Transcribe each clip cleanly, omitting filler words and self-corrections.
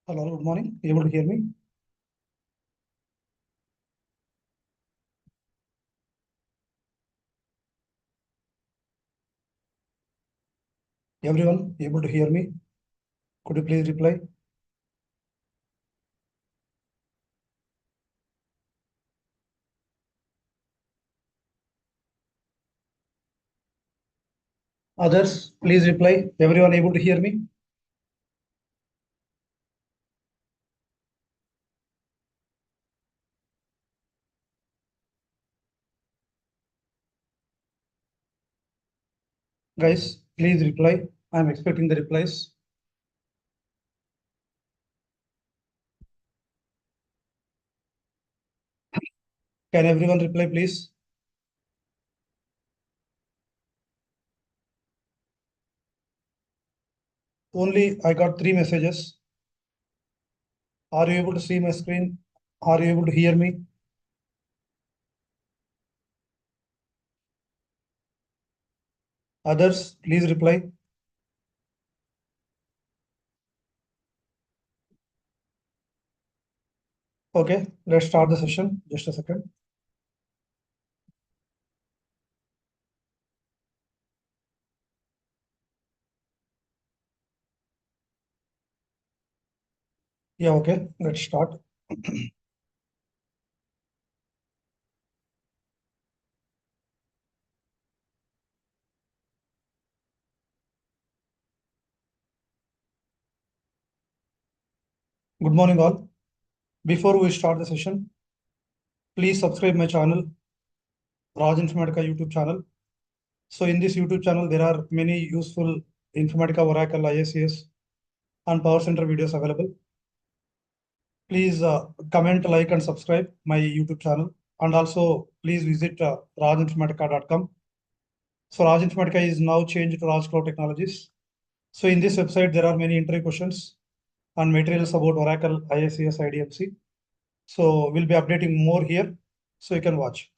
Hello, good morning. Able to hear me? Everyone able to hear me? Could you please reply? Others, please reply. Everyone able to hear me? Guys, please reply. I'm expecting the replies. Can everyone reply, please? Only I got 3 messages. Are you able to see my screen? Are you able to hear me? Others, please reply. Okay, let's start the session. Just a second. Yeah, okay, let's start. Good morning, all. Before we start the session, please subscribe my channel, Raj Informatica YouTube channel. So in this YouTube channel, there are many useful Informatica, Oracle, ISCS, and PowerCenter videos available. Please comment, like, and subscribe my YouTube channel. And also, please visit rajinformatica.com. So Raj Informatica is now changed to Raj Cloud Technologies. So in this website, there are many interview questions and materials about Oracle, ISCS, IDMC. So we'll be updating more here, so you can watch.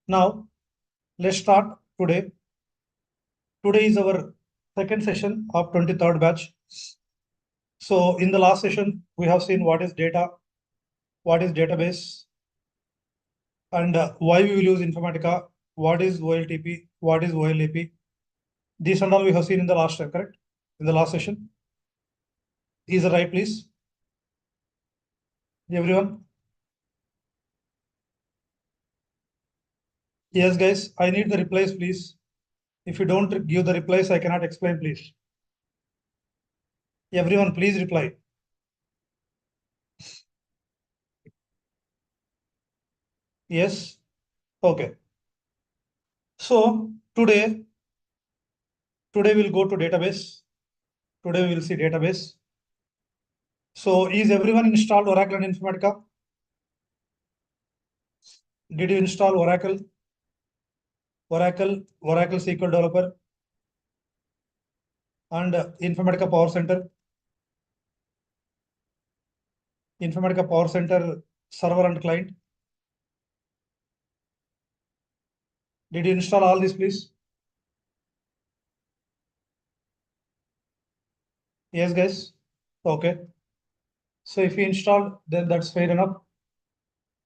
Now, let's start today. Today is our second session of 23rd batch. So in the last session, we have seen what is data, what is database, and why we will use Informatica, what is OLTP, what is OLAP. These and all we have seen in the last time, correct? In the last session. Is that right, please? Everyone? Yes, guys, I need the replies, please. If you don't give the replies, I cannot explain, please. Everyone, please reply. Yes? Okay. So today we'll go to database. Today we will see database. So is everyone installed Oracle and Informatica? Did you install Oracle? Oracle SQL Developer, and Informatica PowerCenter, Informatica PowerCenter server and client. Did you install all these, please? Yes, guys. Okay. So if you installed, then that's fair enough.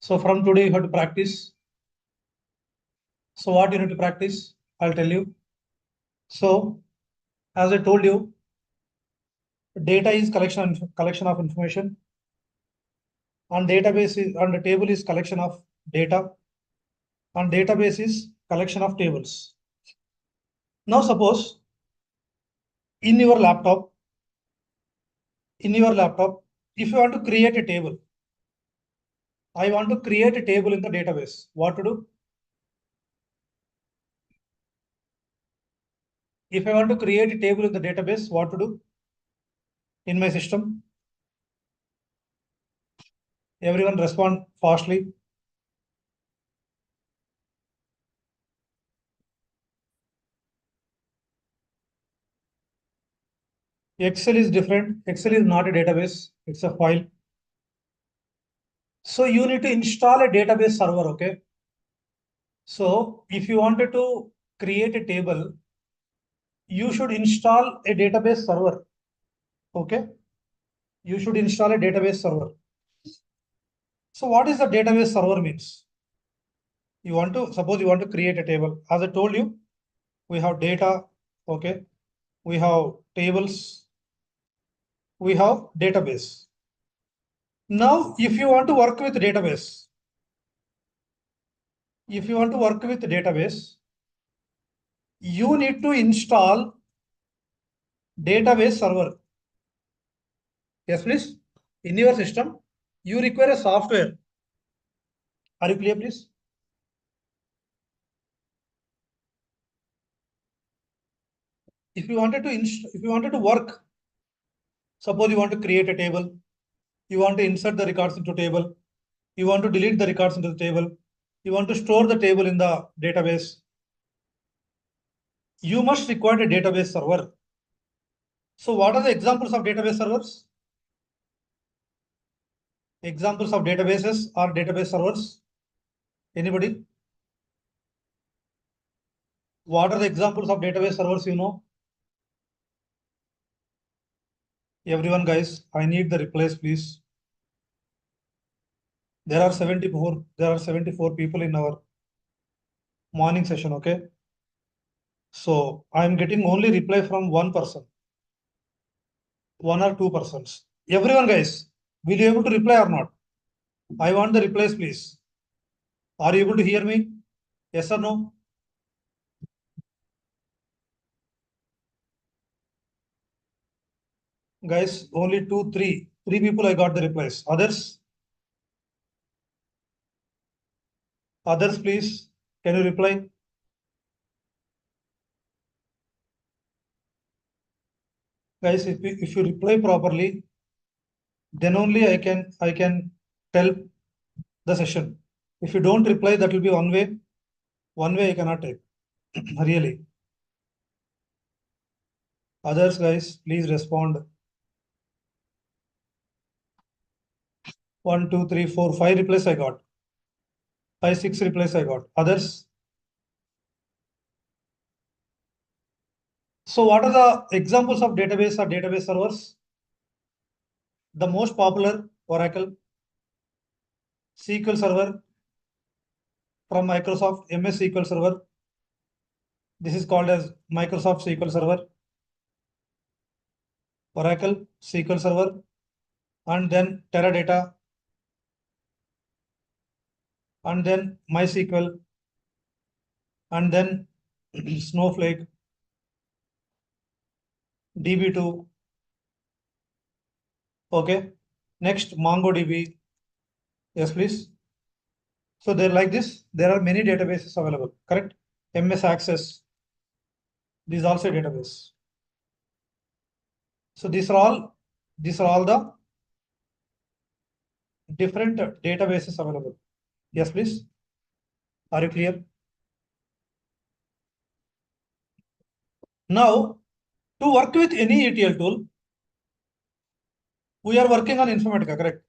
So from today, you have to practice. So what you need to practice, I'll tell you. So as I told you, data is collection of information, and database is, and the table is collection of data, and database is collection of tables. Now suppose in your laptop, if you want to create a table, I want to create a table in the database. What to do? If I want to create a table in the database, what to do in my system? Everyone respond fastly. Excel is different. Excel is not a database. It's a file. So you need to install a database server, okay? So if you wanted to create a table, you should install a database server, okay? you should install a database server. So what is the database server means? Suppose you want to create a table. As I told you, we have data, okay? We have tables, we have database. Now, if you want to work with database, you need to install database server. Yes, please. In your system, you require a software. Are you clear, please? If you wanted to work, suppose you want to create a table, you want to insert the records into table, you want to delete the records into the table, you want to store the table in the database, you must require a database server. So what are the examples of database servers? Examples of databases or database servers? Anybody? What are the examples of database servers you know? Everyone, guys, I need the replies, please. There are 74 people in our morning session, okay? So I'm getting only reply from one person, 1 or 2 persons. Everyone, guys, will you able to reply or not? I want the replies, please. Are you able to hear me? Yes or no? Guys, only three people I got the replies. Others, please, can you reply? Guys, if you reply properly, then only I can tell the session. If you don't reply, that will be one way. One way I cannot take. Really. Others, guys, please respond. 1, 2, 3, 4, 5 replies I got. 5, 6 replies I got. Others? So what are the examples of database or database servers? The most popular, Oracle, SQL Server from Microsoft, MS SQL Server. This is called as Microsoft SQL Server, Oracle SQL Server, and then Teradata, and then MySQL, and then Snowflake, DB2. Okay. Next, MongoDB. Yes, please. So they're like this. There are many databases available, correct? MS Access. This is also a database. So these are all the different databases available. Yes, please. Are you clear? Now, to work with any ETL tool, we are working on Informatica, correct?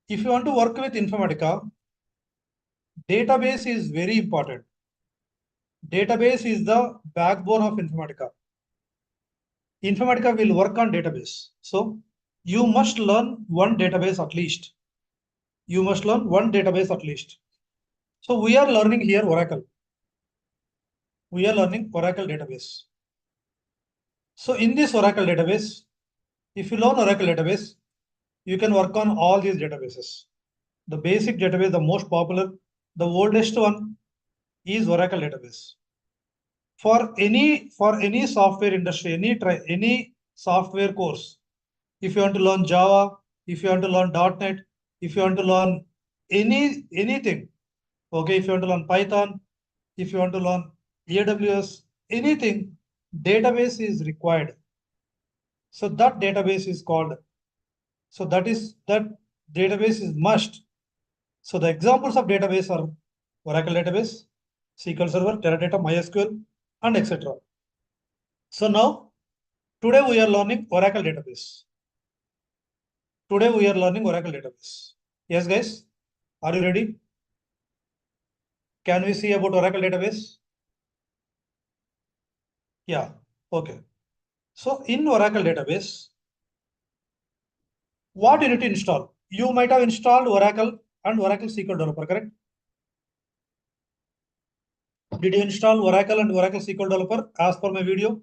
If you want to work with Informatica, database is very important. Database is the backbone of Informatica. Informatica will work on database. So you must learn one database at least. You must learn one database at least. So we are learning here Oracle. We are learning Oracle database. So in this Oracle database, if you learn Oracle database, you can work on all these databases. The basic database, the most popular, the oldest one is Oracle database. For any software industry, any software course, if you want to learn Java, if you want to learn .NET, if you want to learn anything, okay, if you want to learn Python, if you want to learn AWS, anything, database is required. So that database is called, that database is must. So the examples of database are Oracle database, SQL Server, Teradata, MySQL, and etc. So now, today we are learning Oracle database. Today we are learning Oracle database. Yes, guys, are you ready? Can we see about Oracle database? Yeah, okay. So in Oracle database, What you need to install? You might have installed Oracle and Oracle SQL Developer, correct? Did you install Oracle and Oracle SQL Developer as per my video?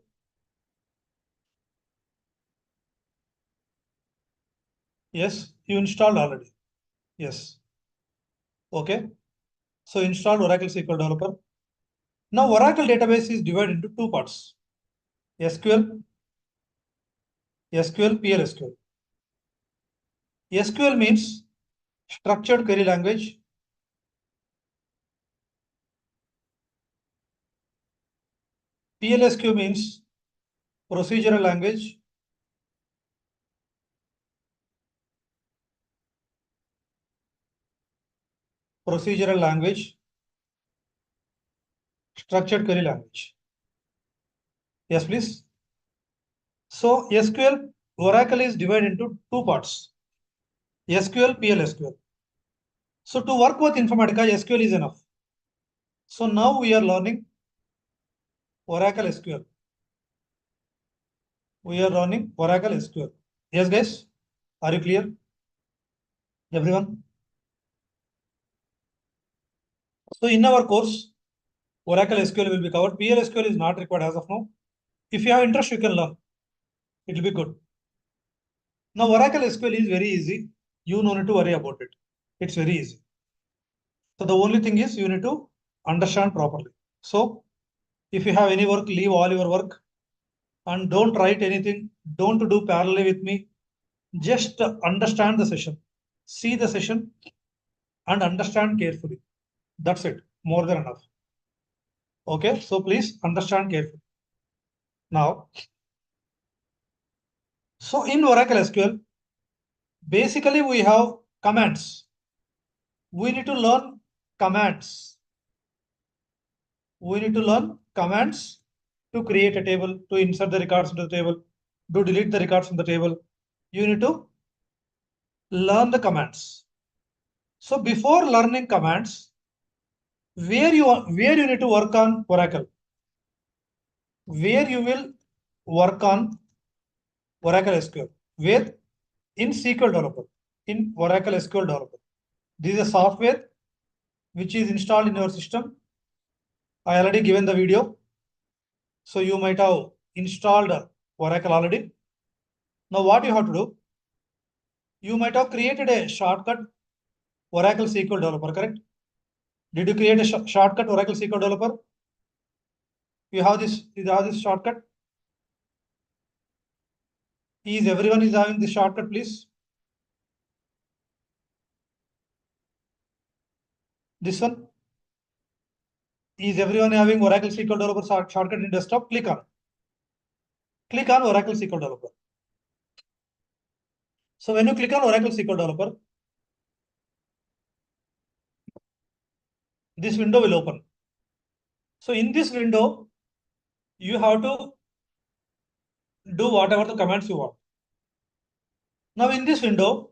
Yes, you installed already. Yes. Okay. So install Oracle SQL Developer. Now Oracle database is divided into two parts: SQL, SQL, PL, SQL. SQL means structured query language. PLSQ means procedural language. Procedural language, structured query language. Yes, please. So SQL, Oracle is divided into two parts: SQL, PL, SQL. So to work with Informatica, SQL is enough. So now we are learning Oracle SQL. We are learning Oracle SQL. Yes, guys? Are you clear? Everyone? So in our course, Oracle SQL will be covered. PL SQL is not required as of now. If you have interest, you can learn. It will be good. Now Oracle SQL is very easy. You don't need to worry about it. It's very easy. So the only thing is you need to understand properly. So if you have any work, leave all your work and don't write anything. Don't do parallel with me. Just understand the session. See the session and understand carefully. That's it. More than enough. Okay. So please understand carefully. Now, so in Oracle SQL, basically we have commands. We need to learn commands. We need to learn commands to create a table, to insert the records into the table, to delete the records from the table. You need to learn the commands. So before learning commands, where you need to work on Oracle, where you will work on Oracle SQL, where in SQL Developer, in Oracle SQL Developer. This is a software which is installed in your system. I already given the video. So you might have installed Oracle already. Now what you have to do, you might have created a shortcut Oracle SQL Developer, correct? Did you create a shortcut Oracle SQL Developer? You have this shortcut. Is everyone is having this shortcut, please? This one. Is everyone having Oracle SQL Developer shortcut in desktop? Click on. Click on Oracle SQL Developer. So when you click on Oracle SQL Developer, this window will open. So in this window, you have to do whatever the commands you want. Now in this window,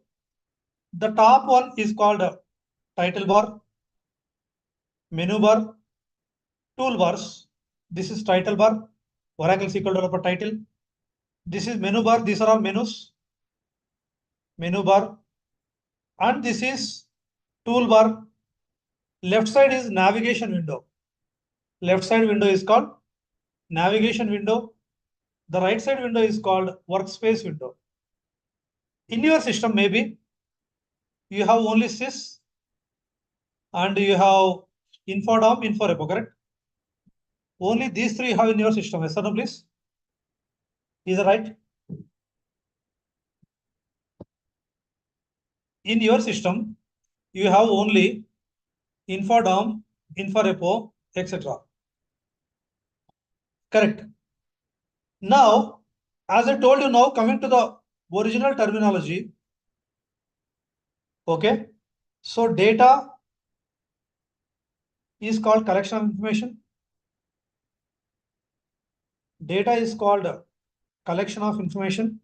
the top one is called title bar, menu bar, toolbars. This is title bar, Oracle SQL Developer title. This is menu bar. These are all menus. Menu bar. And this is toolbar. Left side is navigation window. Left side window is called navigation window. The right side window is called workspace window. In your system, maybe you have only sys and you have infodom, inforepo, correct? Only these three you have in your system. Yes or no, please? Is that right? In your system, you have only infodom, inforepo, etc. Correct. Now, as I told you, now coming to the original terminology. Okay. So data is called collection of information. Data is called collection of information.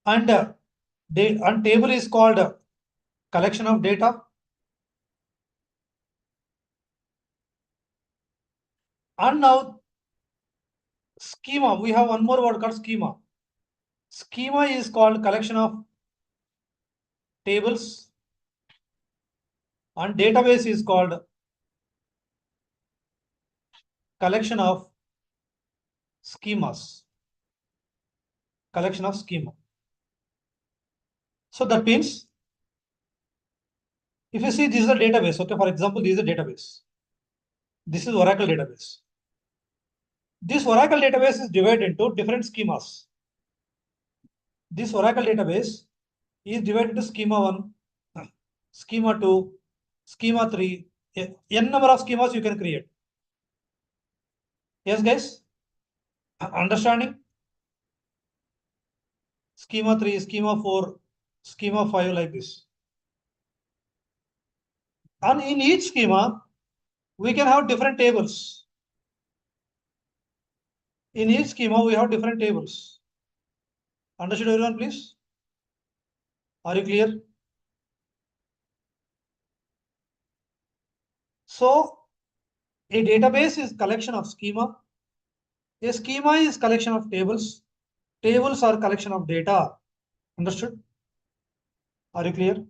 And table is called collection of data. And now schema, we have one more word called schema. Schema is called collection of tables and database is called collection of schemas. Collection of schema. So that means if you see this is a database, okay, for example, this is a database. This is Oracle database. This Oracle database is divided into different schemas. This Oracle database is divided into schema 1, schema 2, schema 3, n number of schemas you can create. Yes, guys? Understanding? Schema 3, schema 4, schema 5, like this. And in each schema, we can have different tables. In each schema, we have different tables. Understood, everyone, please? Are you clear? So, a database is collection of schema. A schema is collection of tables. Tables are collection of data. Understood? Are you clear?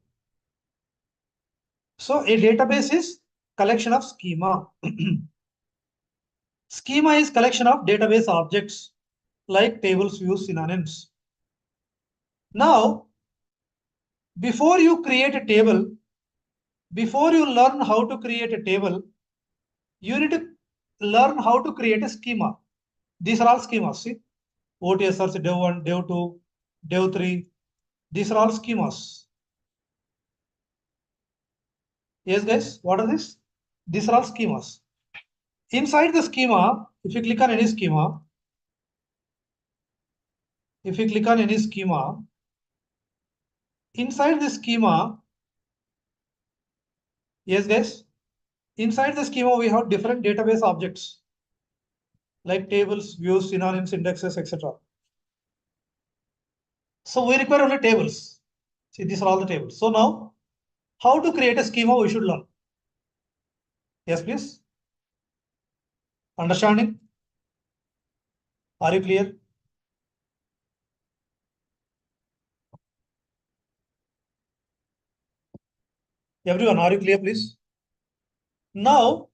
So, a database is collection of schema. Schema is collection of database objects like tables, views, synonyms. Now, before you create a table, before you learn how to create a table, you need to learn how to create a schema. These are all schemas. See, OTSRs, Dev 1, Dev 2, Dev 3. These are all schemas. Yes, guys, what are these? These are all schemas. Inside the schema, if you click on any schema, inside the schema, yes, guys, inside the schema, we have different database objects like tables, views, synonyms, indexes, etc. So we require only tables. See, these are all the tables. So now, how to create a schema we should learn. Yes, please. Understanding? Are you clear? Everyone, are you clear, please? Now,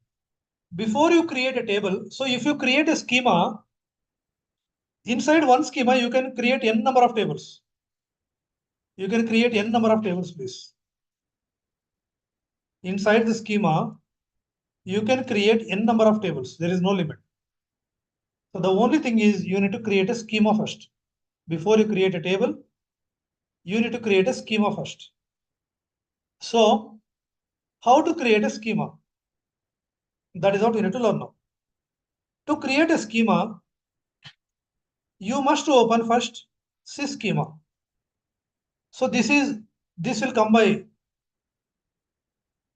before you create a table, so if you create a schema, inside one schema, you can create n number of tables. You can create n number of tables, please. Inside the schema, you can create n number of tables. There is no limit. So the only thing is you need to create a schema first. Before you create a table, you need to create a schema first. So how to create a schema? That is what we need to learn now. To create a schema, you must open first sys schema. So this will come by,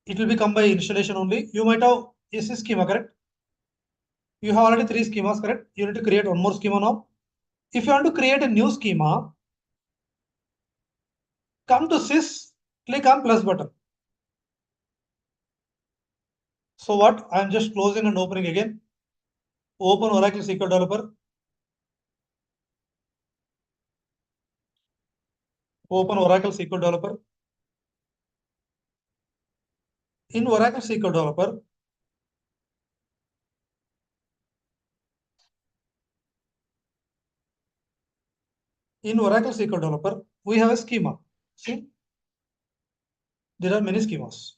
it will become by installation only. You might have a sys schema, correct? You have already 3 schemas, correct? You need to create one more schema now. If you want to create a new schema, come to sys, click on plus button. So what? I am just closing and opening again. Open Oracle SQL Developer. Open Oracle SQL Developer. In Oracle SQL Developer, we have a schema. See, there are many schemas.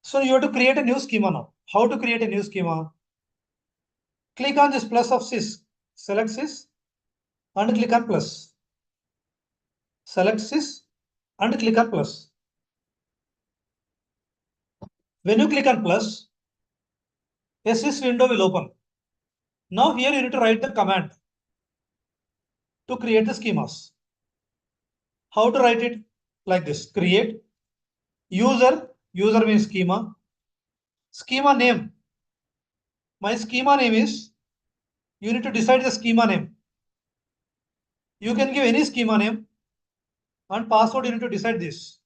So you have to create a new schema now. How to create a new schema? Click on this plus of sys. Select sys and click on plus. Select sys and click on plus. When you click on plus, a sys window will open. Now here you need to write the command to create the schemas. How to write it? Like this. Create user means schema. Schema name. My schema name is, you need to decide the schema name. You can give any schema name, and password you need to decide this.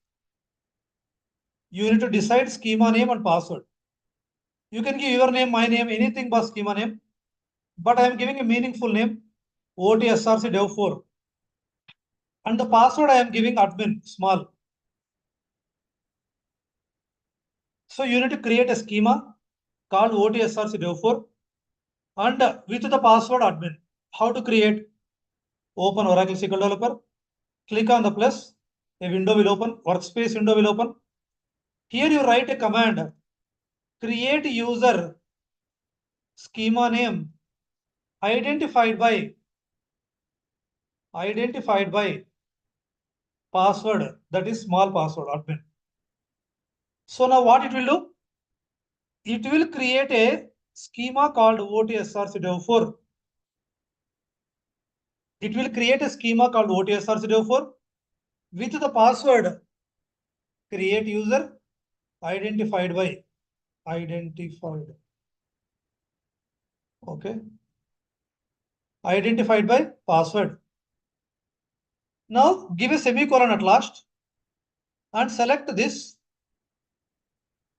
You need to decide schema name and password. You can give your name, my name, anything but schema name. But I am giving a meaningful name, OTSRC Dev 4. And the password I am giving admin, small. So you need to create a schema called OTSRC Dev4 and with the password admin. How to create? Open Oracle SQL Developer, click on the plus, a window will open, workspace window will open. Here you write a command, create user schema name identified by password, that is small password admin. So now what it will do? It will create a schema called OTSRC Dev4. It will create a schema called OTSRC Dev4 with the password create user identified by okay, identified by password. Now give a semicolon at last and select this.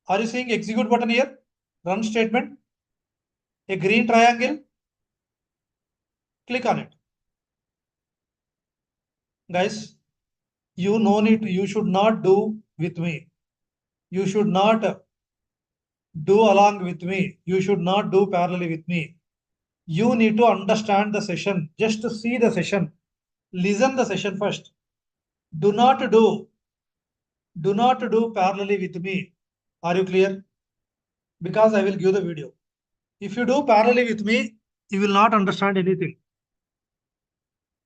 Are you seeing execute button here? Run statement, a green triangle, click on it. Guys, you should not do with me. You should not do along with me. You should not do parallelly with me. You need to understand the session. Just to see the session. Listen the session first. Do not do parallelly with me. Are you clear? Because I will give the video. If you do parallelly with me, you will not understand anything.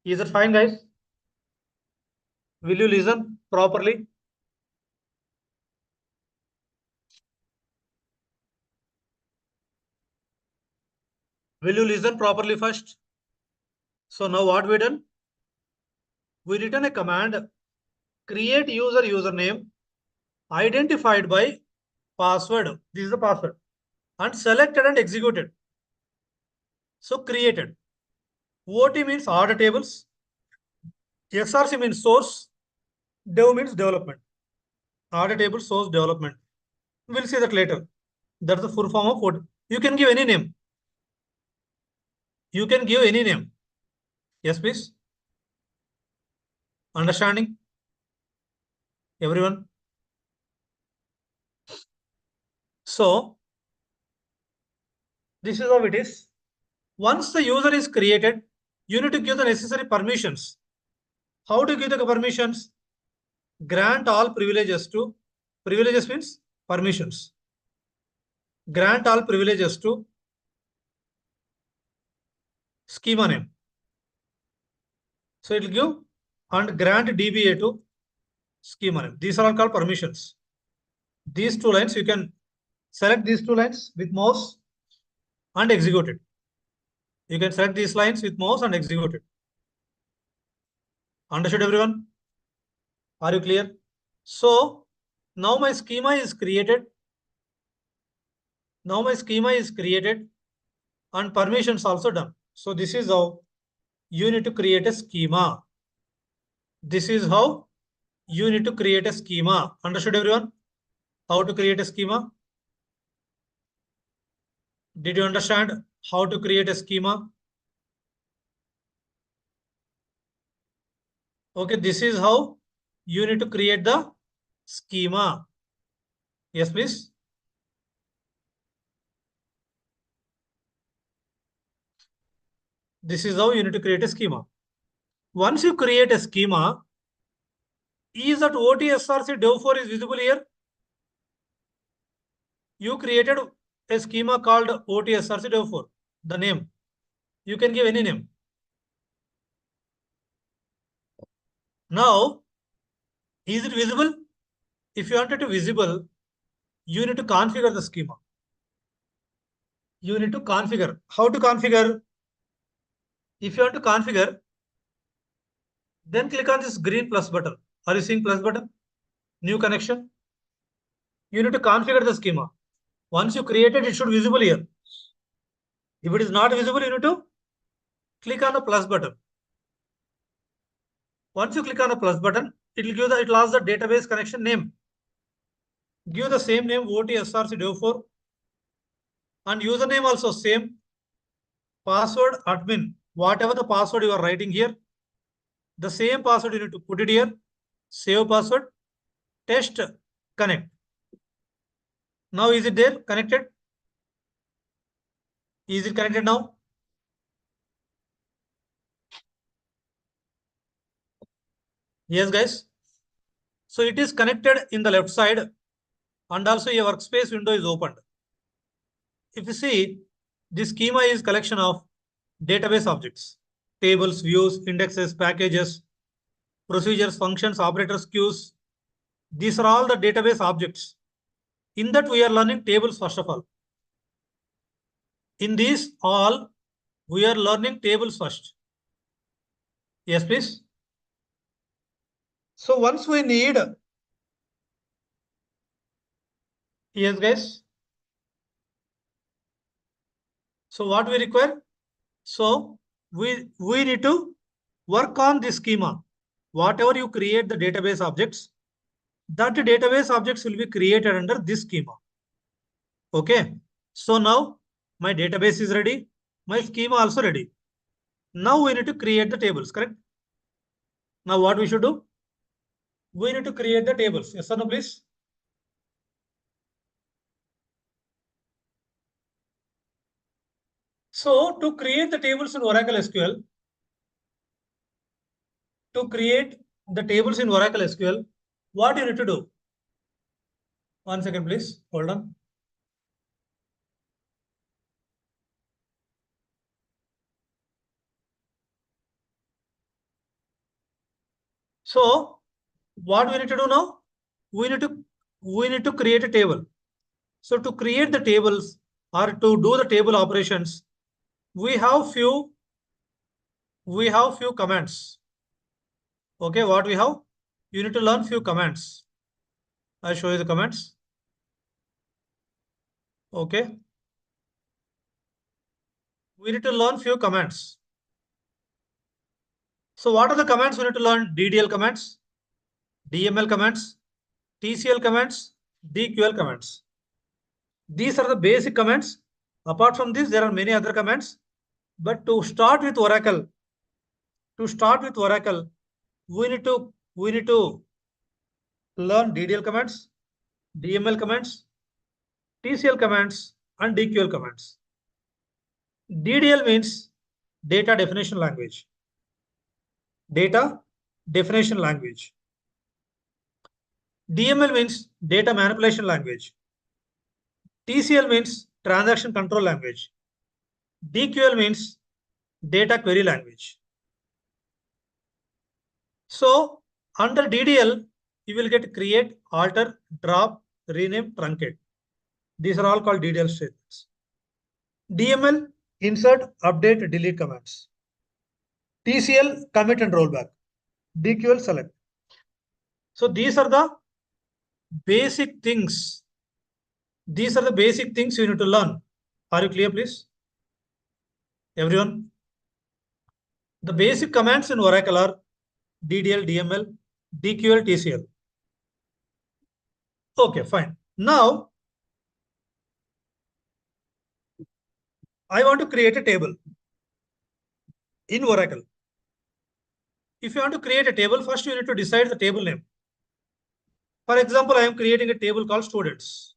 Is it fine, guys? Will you listen properly? Will you listen properly first? So now what we done? We written a command, create user username identified by password. This is the password. And selected and executed. So created. OT means order tables. SRC means source. Dev means development. Order table, source, development. We'll see that later. That's the full form of OT. You can give any name. You can give any name. Yes, please. Understanding? Everyone? So, this is how it is. Once the user is created, you need to give the necessary permissions. How to give the permissions? Grant all privileges to, privileges means permissions. Grant all privileges to schema name. So it will give and grant DBA to schema name. These are all called permissions. These two lines, you can select these two lines with mouse and execute it. You can select these lines with mouse and execute it. Understood, everyone? Are you clear? So now my schema is created. Now my schema is created and permissions also done. So this is how you need to create a schema. This is how you need to create a schema. Understood, everyone? How to create a schema? Did you understand how to create a schema? Okay, this is how you need to create the schema. Yes, please. This is how you need to create a schema. Once you create a schema, is that OTSRC Dev4 is visible here? You created a schema called OTSRC Dev4. The name. You can give any name. Now, is it visible? If you want it to be visible, you need to configure the schema. You need to configure. How to configure? If you want to configure, then click on this green plus button. Are you seeing plus button? New connection. You need to configure the schema. Once you create it, it should be visible here. If it is not visible, you need to click on the plus button. Once you click on the plus button, it will ask the database connection name. Give the same name OTSRC Dev4 and username also same. Password admin. Whatever the password you are writing here, The same password you need to put it here. Save password. Test connect. Now is it there? Connected? Is it connected now? Yes, guys. So it is connected in the left side, and also a workspace window is opened. If you see, this schema is collection of database objects, tables, views, indexes, packages, procedures, functions, operators, queues. These are all the database objects. In that we are learning tables first of all. In these all, we are learning tables first. Yes, please. So once we need, yes, guys. So what we require? So we need to work on this schema. Whatever you create the database objects, that database objects will be created under this schema. Okay. So now my database is ready. My schema also ready. Now we need to create the tables, correct? Now what we should do? We need to create the tables. Yes or no, please? So to create the tables in Oracle SQL, what you need to do? 1 second, please. Hold on. So what we need to do now? We need to create a table. So to create the tables or to do the table operations, we have few commands. Okay, what we have? You need to learn few commands. I'll show you the commands. Okay. We need to learn few commands. So what are the commands we need to learn? DDL commands, DML commands, TCL commands, DQL commands. These are the basic commands. Apart from this, there are many other commands. But to start with Oracle, we need to learn DDL commands, DML commands, TCL commands, and DQL commands. DDL means data definition language. Data definition language. DML means data manipulation language. TCL means transaction control language. DQL means data query language. So under DDL, you will get create, alter, drop, rename, truncate. These are all called DDL statements. DML, insert, update, delete commands. TCL, commit and rollback. DQL, select. So these are the basic things. These are the basic things you need to learn. Are you clear, please? Everyone? The basic commands in Oracle are DDL, DML, DQL, TCL. Okay, fine. Now, I want to create a table in Oracle. If you want to create a table, first you need to decide the table name. For example, I am creating a table called students.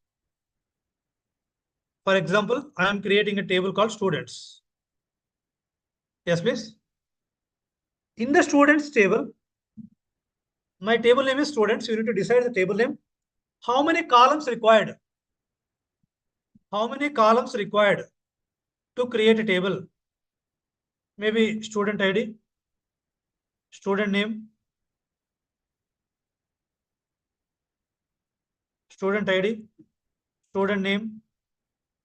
For example, I am creating a table called students. Yes, please. In the students table, my table name is students. You need to decide the table name. How many columns required? How many columns required to create a table? Maybe student ID, student name, student ID, student name,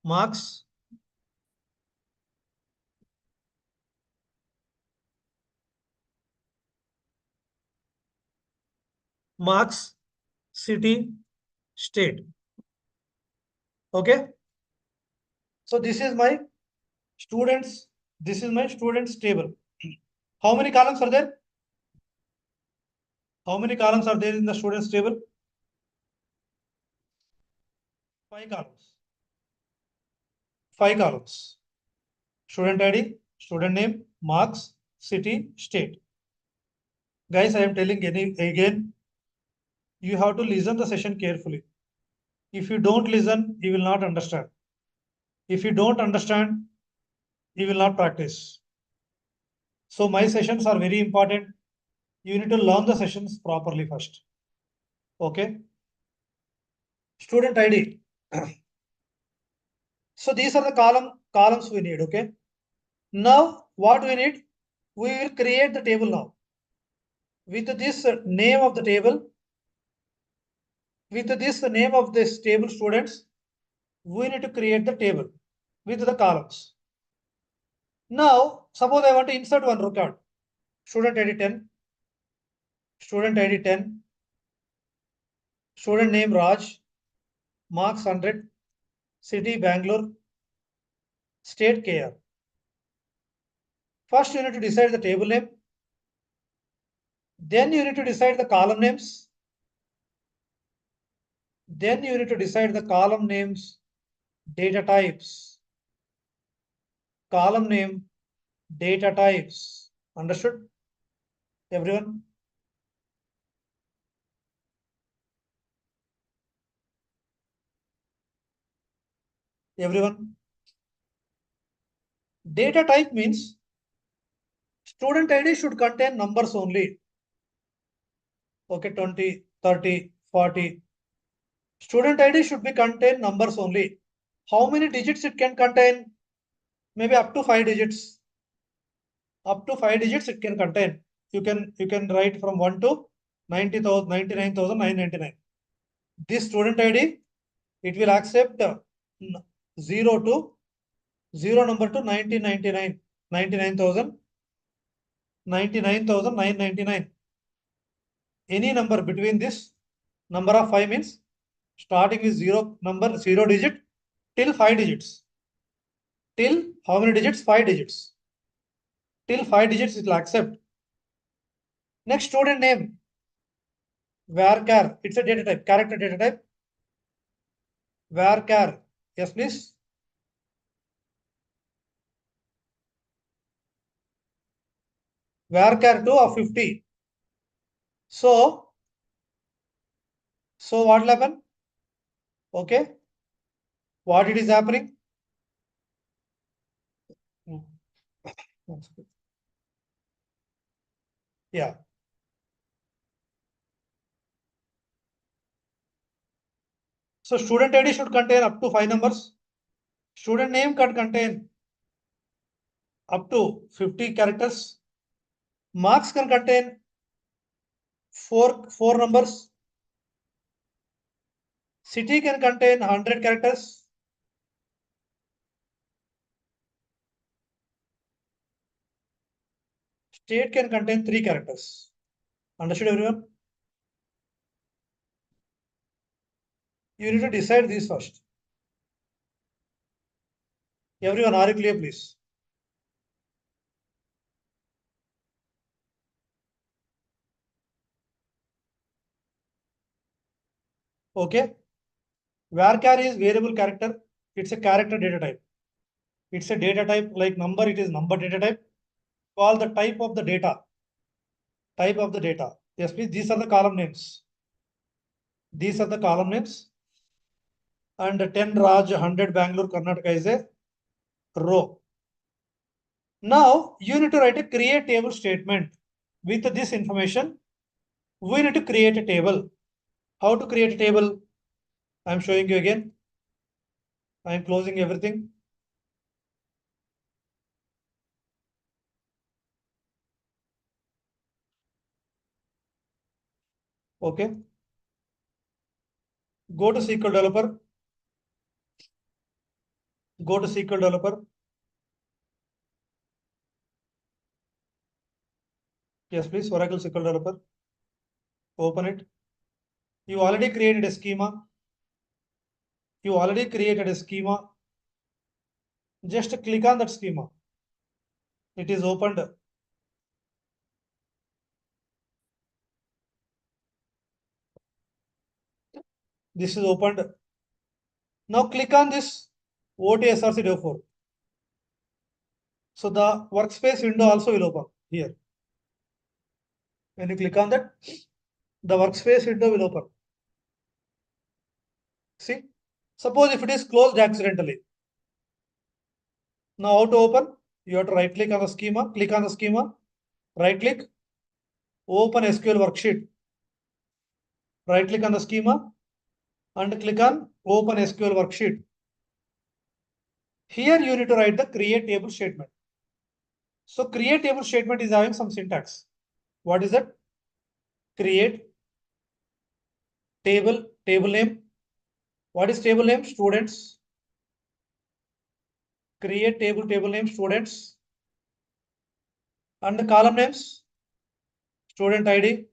marks, city, state. Okay. So this is my students. This is my students table. How many columns are there? How many columns are there in the students table? 5 columns. 5 columns. Student ID, student name, marks, city, state. Guys, I am telling again, you have to listen the session carefully. If you don't listen, you will not understand. If you don't understand, you will not practice. So my sessions are very important. You need to learn the sessions properly first. Okay. Student ID. So these are the columns we need. Okay. Now what we need? We will create the table now. With this name of the table, with this name of this table students, we need to create the table with the columns. Now, suppose I want to insert one record. Student ID 10, student ID 10, student name Raj, marks 100, city Bangalore, state KR. First, you need to decide the table name. Then you need to decide the column names. Then you need to decide the column names, data types. Column name, data types. Understood? Everyone? Everyone? Data type means student ID should contain numbers only. Okay, 20, 30, 40. Student ID should be contain numbers only. How many digits it can contain? Maybe up to 5 digits. Up to 5 digits it can contain. You can write from 1 to 90,000, 99,999. This student ID, it will accept 0 to 0 number to 1999, 99,000, 99,999. Any number between this number of 5 means starting with 0 number, 0 digit till 5 digits. Till how many digits? 5 digits. Till 5 digits it will accept. Next, student name. Varchar. It's a data type, character data type. Varchar. Yes, please. Varchar 2 of 50. So what will happen? Okay. What it is happening? Yeah. So student ID should contain up to 5 numbers. Student name can contain up to 50 characters. Marks can contain four numbers. City can contain 100 characters. State can contain 3 characters. Understood, everyone? You need to decide these first. Everyone, are you clear, please? Okay. Varchar is variable character. It's a character data type. It's a data type like number. It is number data type. Call the type of the data. Type of the data. Yes, please. These are the column names. These are the column names. And 10 Raj, 100 Bangalore, Karnataka is a row. Now you need to write a create table statement. With this information, we need to create a table. How to create a table? I am showing you again. I am closing everything. Okay. Go to SQL Developer. Go to SQL Developer. Yes, please. Oracle SQL Developer. Open it. You already created a schema. You already created a schema. Just click on that schema. It is opened. This is opened. Now click on this OTSRC Dev4. So the workspace window also will open here. When you click on that, the workspace window will open. See, suppose if it is closed accidentally. Now how to open? You have to right click on the schema, click on the schema, right click, open SQL worksheet. Right click on the schema and click on open SQL worksheet. Here you need to write the create table statement. So create table statement is having some syntax. What is that? Create table name. What is table name? Students. Create table name students. And the column names, student ID,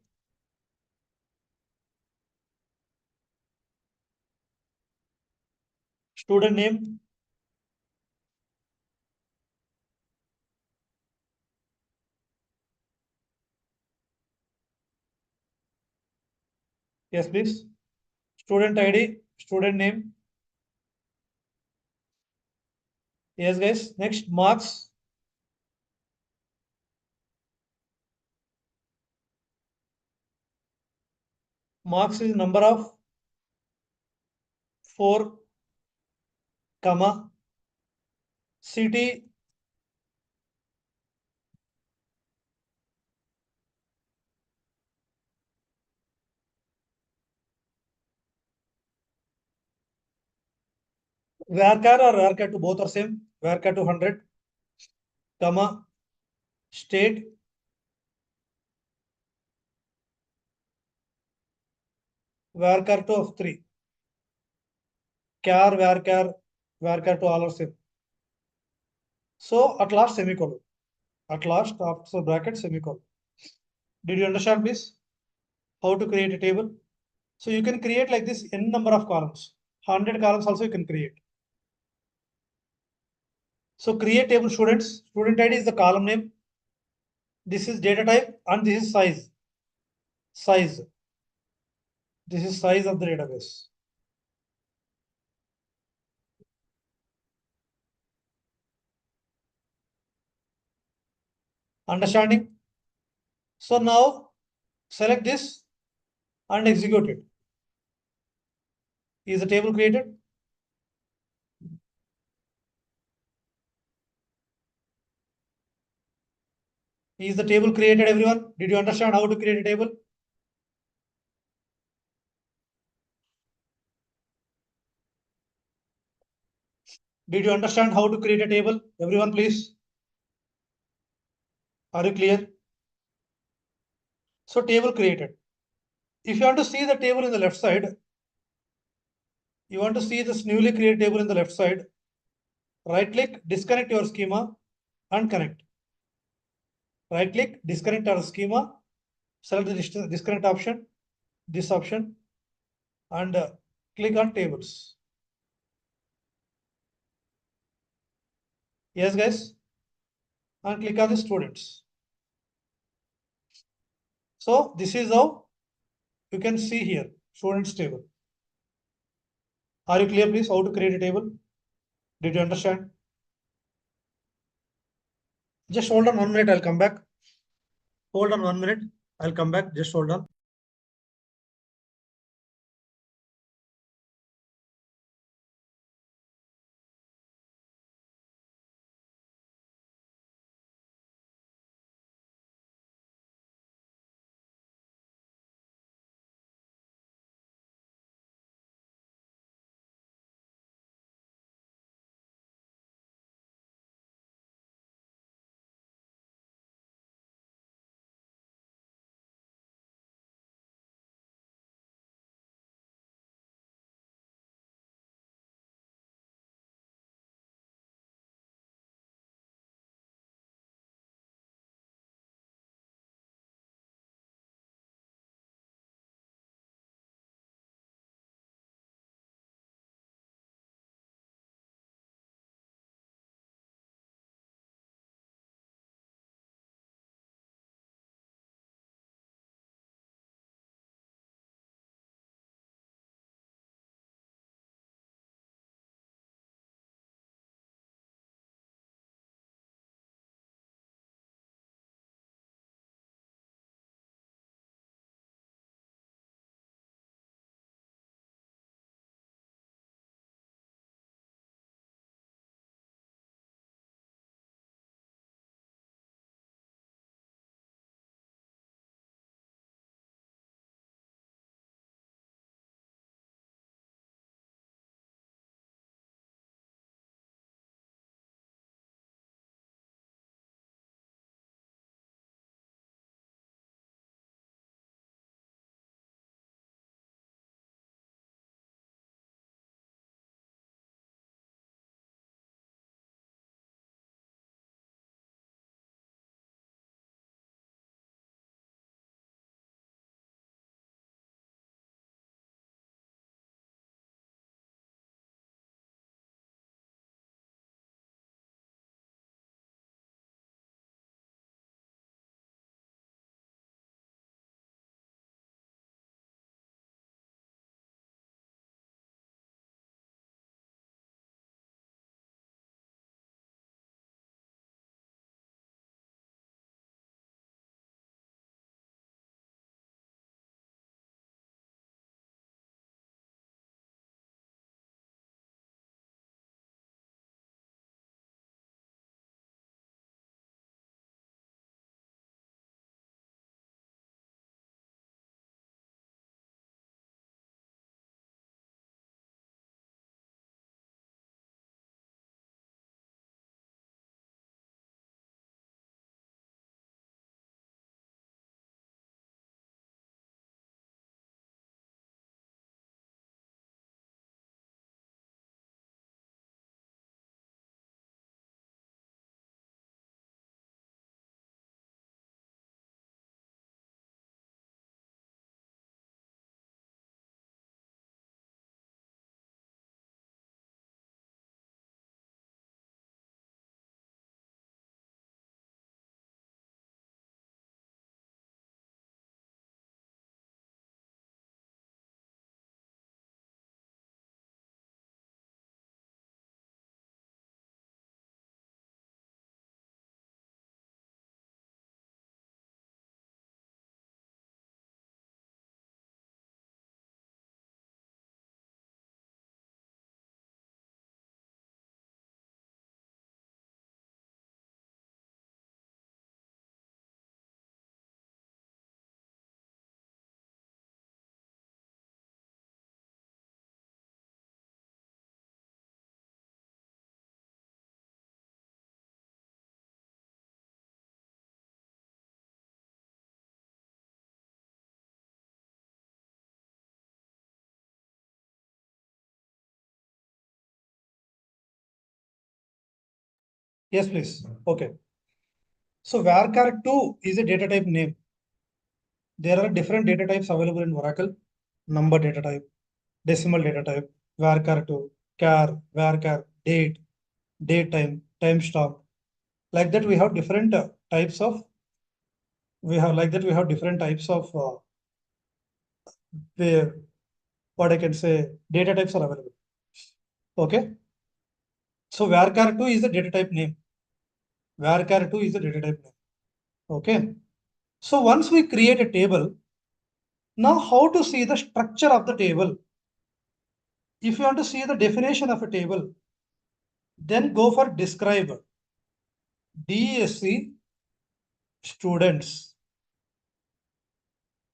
student name, yes please, student ID, student name, yes guys. Next, marks, marks is number of 4, comma, city, varchar or varchar to both are same, varchar to 100, comma, state, varchar to of 3, char, varchar to all are same. So at last semicolon, at last after bracket semicolon. Did you understand please how to create a table? So you can create like this n number of columns, 100 columns also you can create. So create table students, student ID is the column name. This is data type and this is size. Size. This is size of the database. Understanding? So now select this and execute it. Is the table created? Is the table created, everyone? Did you understand how to create a table? Did you understand how to create a table? Everyone, please. Are you clear? So table created. If you want to see the table in the left side, you want to see this newly created table in the left side, right click, disconnect your schema and connect. Right click, disconnect our schema, select the disconnect option, this option, and click on tables. Yes, guys, and click on the students. So this is how you can see here students table. Are you clear, please, how to create a table? Did you understand? Just hold on 1 minute, I'll come back. Hold on 1 minute, I'll come back. Just hold on. Yes, please. Okay. So varchar2 is a data type name. There are different data types available in Oracle. Number data type, decimal data type, varchar2, char, varchar, date, date time, timestamp. Like that, we have different types of. We have different types of where what I can say data types are available. Okay. So varchar2 is the data type name. Varchar2 is the data type name. Okay. So once we create a table, now how to see the structure of the table? If you want to see the definition of a table, then go for describe. DSC students.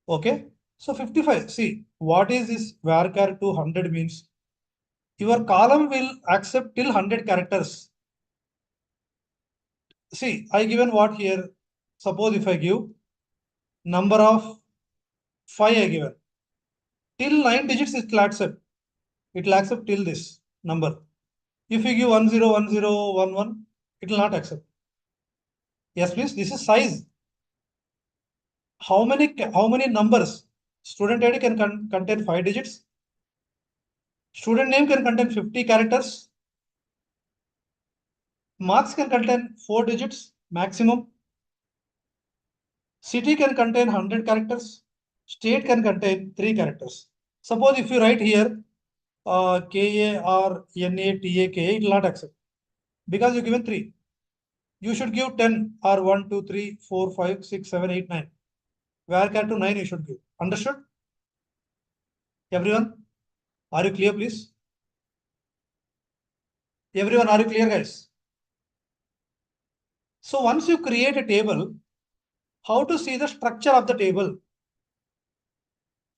Okay. So 55. See, what is this varchar 200 means? Your column will accept till 100 characters. See, I given what here? Suppose if I give number of 5 I given. Till 9 digits it will accept. It will accept till this number. If you give 101011, it will not accept. Yes, please. This is size. How many numbers? Student ID can contain 5 digits. Student name can contain 50 characters. Marks can contain 4 digits maximum. City can contain 100 characters. State can contain 3 characters. Suppose if you write here KARNATAKA, it will not accept because you given 3. You should give 10 or 1, 2, 3, 4, 5, 6, 7, 8, 9. Varchar to 9 you should give. Understood? Everyone? Are you clear, please? Everyone, are you clear, guys? So once you create a table, how to see the structure of the table?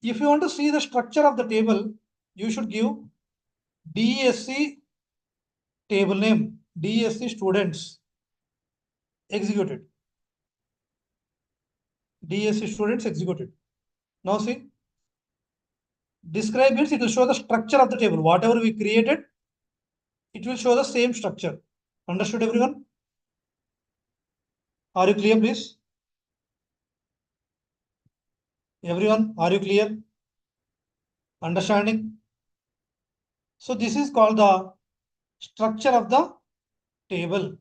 If you want to see the structure of the table, you should give DSC table name, DSC students executed. DSC students executed. Now see, describe means it will show the structure of the table. Whatever we created, it will show the same structure. Understood, everyone? Are you clear, please? Everyone, are you clear? Understanding? So this is called the structure of the table.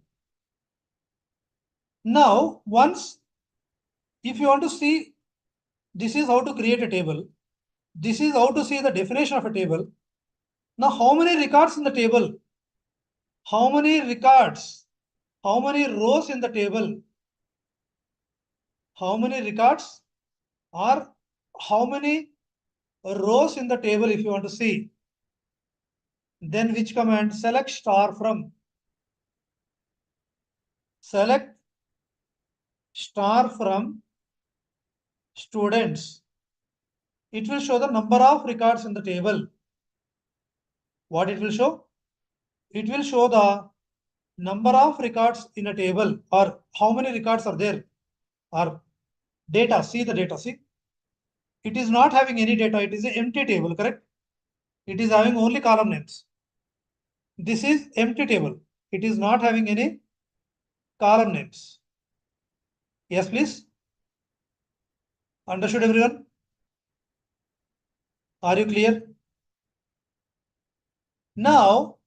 Now, once if you want to see, this is how to create a table. This is how to see the definition of a table. Now, how many records in the table? How many records? How many rows in the table? How many records or how many rows in the table if you want to see? Then which command? Select star from. Select star from students. It will show the number of records in the table. What it will show? It will show the number of records in a table or how many records are there or data. See the data. See, it is not having any data. It is an empty table, correct? It is having only column names. This is empty table. It is not having any column names. Yes, please. Understood, everyone? Are you clear? Now,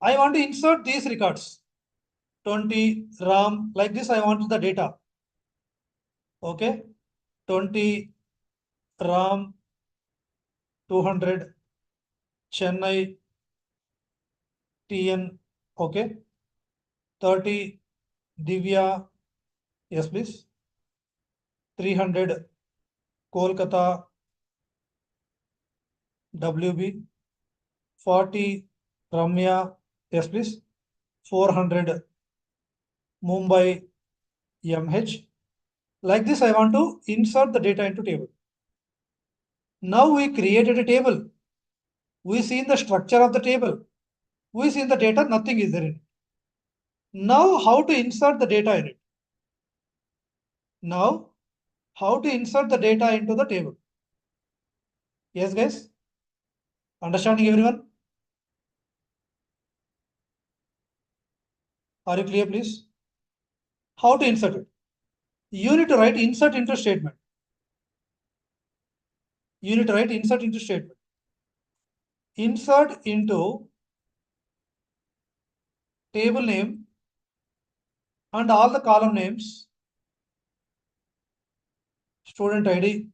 I want to insert these records. 20 RAM, like this, I want the data. Okay. 20 RAM, 200 Chennai TN. Okay. 30 Divya. Yes, please. 300 Kolkata WB. 40 Ramya. Yes, please. 400 Mumbai MH. Like this, I want to insert the data into table. Now we created a table. We seen the structure of the table. We seen the data, nothing is there in it. Now how to insert the data in it? Now, how to insert the data into the table? Yes, guys? Understanding, everyone? Are you clear, please? How to insert it? You need to write insert into statement. You need to write insert into statement. Insert into table name and all the column names, student ID,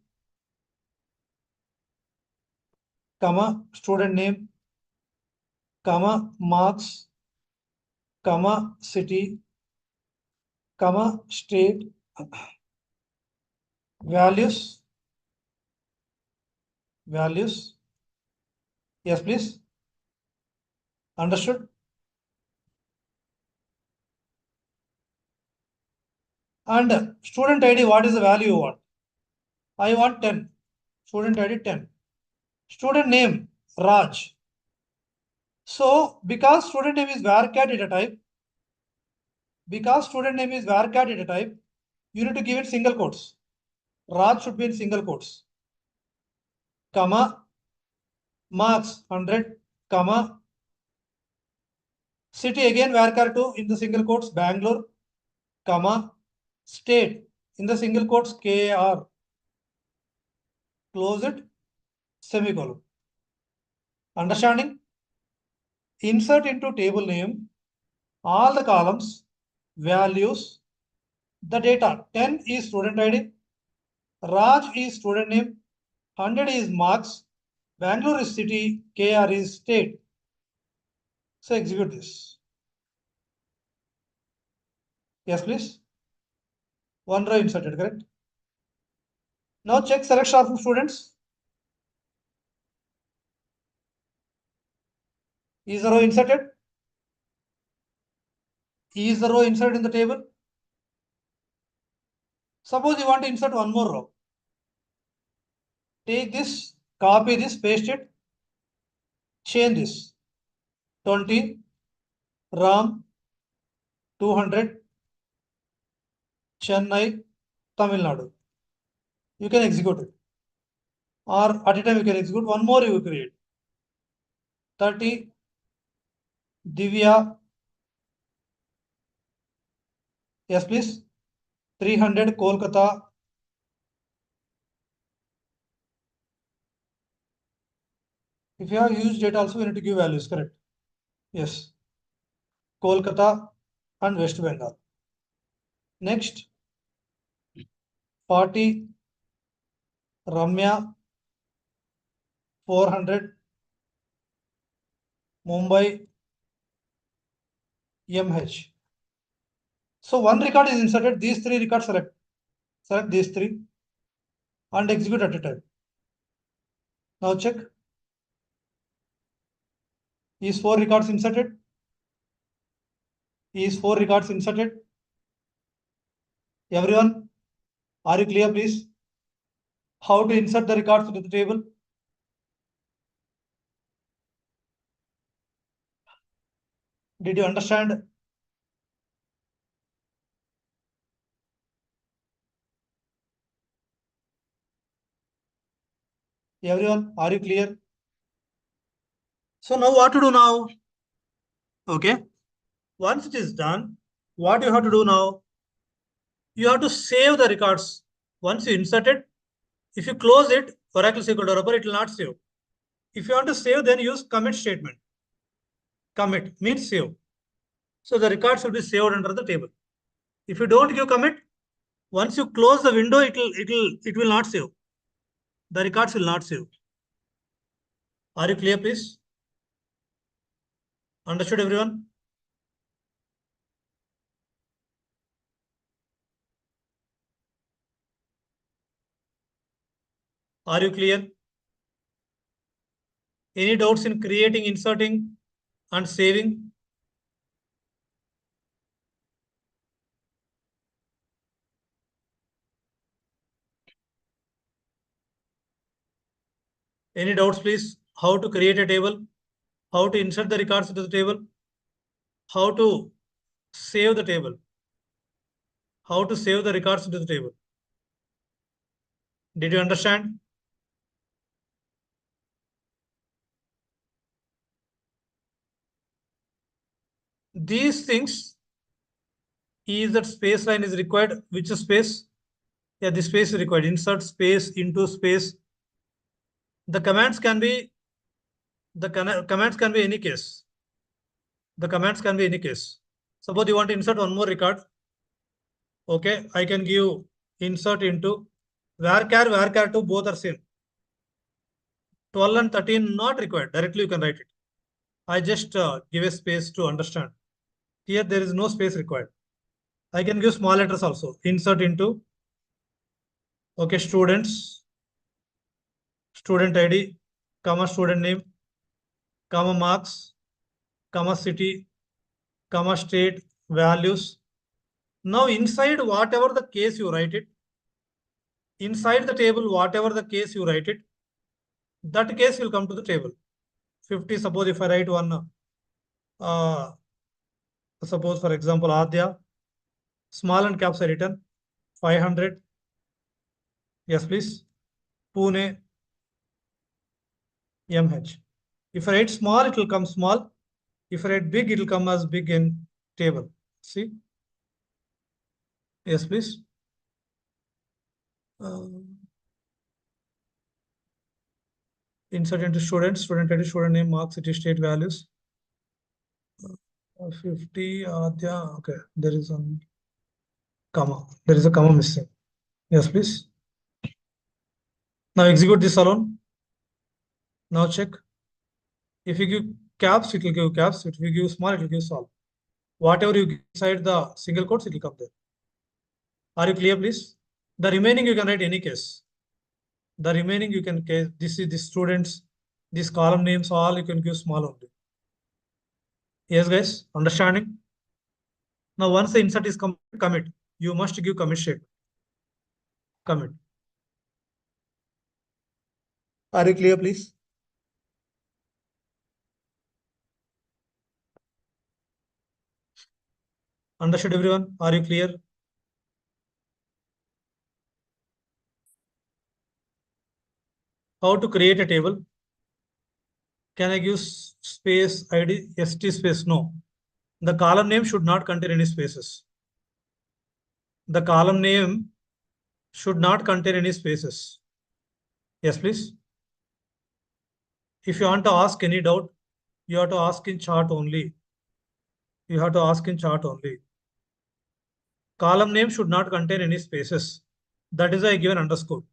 comma, student name, comma, marks, comma, city, comma, state, values. Yes, please. Understood? And student ID, what is the value you want? I want 10. Student ID 10. Student name, Raj. So, because student name is varchar data type, you need to give it single quotes. Raj should be in single quotes. Comma, marks 100, comma, city again varchar 2 in the single quotes, Bangalore, comma, state in the single quotes, KR. Close it, semicolon. Understanding? Insert into table name all the columns, values, the data. 10 is student ID, Raj is student name, 100 is marks, Bangalore is city, KR is state. So execute this. Yes, please. One row inserted, correct? Now check select star from students. Is the row inserted? Is the row inserted in the table? Suppose you want to insert one more row. Take this, copy this, paste it, change this. 20, Ram, 200, Chennai, Tamil Nadu. You can execute it. Or at a time you can execute. One more you will create. 30, Divya. Yes, please. 300, Kolkata. If you have used data also, you need to give values, correct? Yes. Kolkata and West Bengal. Next, 40, Ramya, 400, Mumbai, MH. So one record is inserted, these three records select. Select these three and execute at a time. Now check. Is 4 records inserted? Is 4 records inserted? Everyone, are you clear, please? How to insert the records into the table? Did you understand? Everyone, are you clear? So now what to do now? Okay. Once it is done, what you have to do now? You have to save the records. Once you insert it, if you close it, Oracle SQL Developer, it will not save. If you want to save, then use commit statement. Commit means save. So the records will be saved under the table. If you don't give commit, once you close the window, it will not save. The records will not save. Are you clear, please? Understood, everyone? Are you clear? Any doubts in creating, inserting, and saving? Any doubts, please? How to create a table? How to insert the records into the table? How to save the table? How to save the records into the table? Did you understand? These things Is that space line is required? Which space? Yeah, the space is required. Insert space into space. The commands can be commands can be any case. The commands can be any case. Suppose you want to insert one more record. Okay, I can give insert into varchar 2 both are same. 12 and 13 not required. Directly you can write it. I just give a space to understand. Here there is no space required. I can give small letters also. Insert into, okay, students, student ID, comma student name, comma marks, comma city, comma state, values. Now inside whatever the case you write it, inside the table, whatever the case you write it, that case will come to the table. 50, suppose if I write one, suppose for example, Adya, small and caps are written, 500. Yes, please. Pune, MH. If I write small, it will come small. If I write big, it will come as big in table. See? Yes, please. Insert into students, student ID, student name, marks, city, state, values. 50, Adya, okay, there is a comma. There is a comma missing. Yes, please. Now execute this alone. Now check. If you give caps, it will give caps. If you give small, it will give small. Whatever you give inside the single quotes, it will come there. Are you clear, please? The remaining you can write any case. The remaining you can case. This is the students. These column names, all you can give small only. Yes, guys, understanding? Now, once the insert is commit, you must give commit statement. Commit. Are you clear, please? Understood, everyone? Are you clear? How to create a table? Can I give space ID, st space? No. The column name should not contain any spaces. The column name should not contain any spaces. Yes, please. If you want to ask any doubt, you have to ask in chart only. You have to ask in chart only. Column name should not contain any spaces. That is why I given underscore.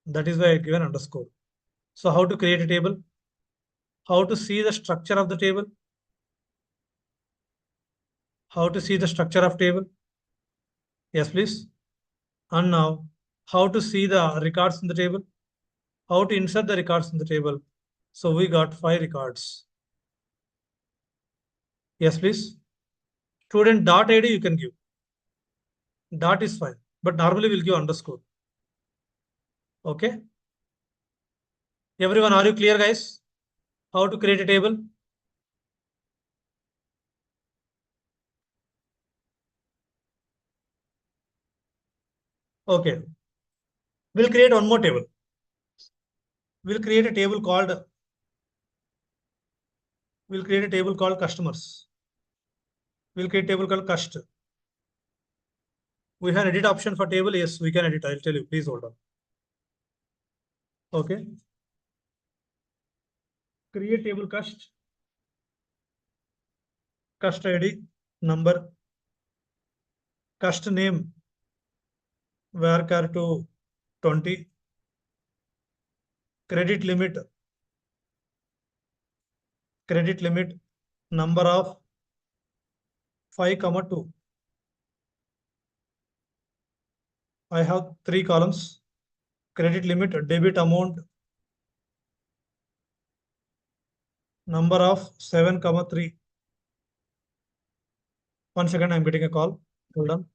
That is why I given underscore. So how to create a table? How to see the structure of the table? How to see the structure of table? Yes, please. And now, how to see the records in the table? How to insert the records in the table? So we got 5 records. Yes, please. Student dot ID you can give. Dot is fine, but normally we'll give underscore. Okay. Everyone, are you clear, guys? How to create a table? Okay. We'll create one more table. We'll create a table called customers. We'll create a table called cust. We have edit option for table. Yes, we can edit. I'll tell you. Please hold on. Okay. Create table cust ID, number, cust name, varchar 20, credit limit, number of 5, 2. I have 3 columns. Credit limit, debit amount, number of 7, 3. 1 second, I'm getting a call. Hold on.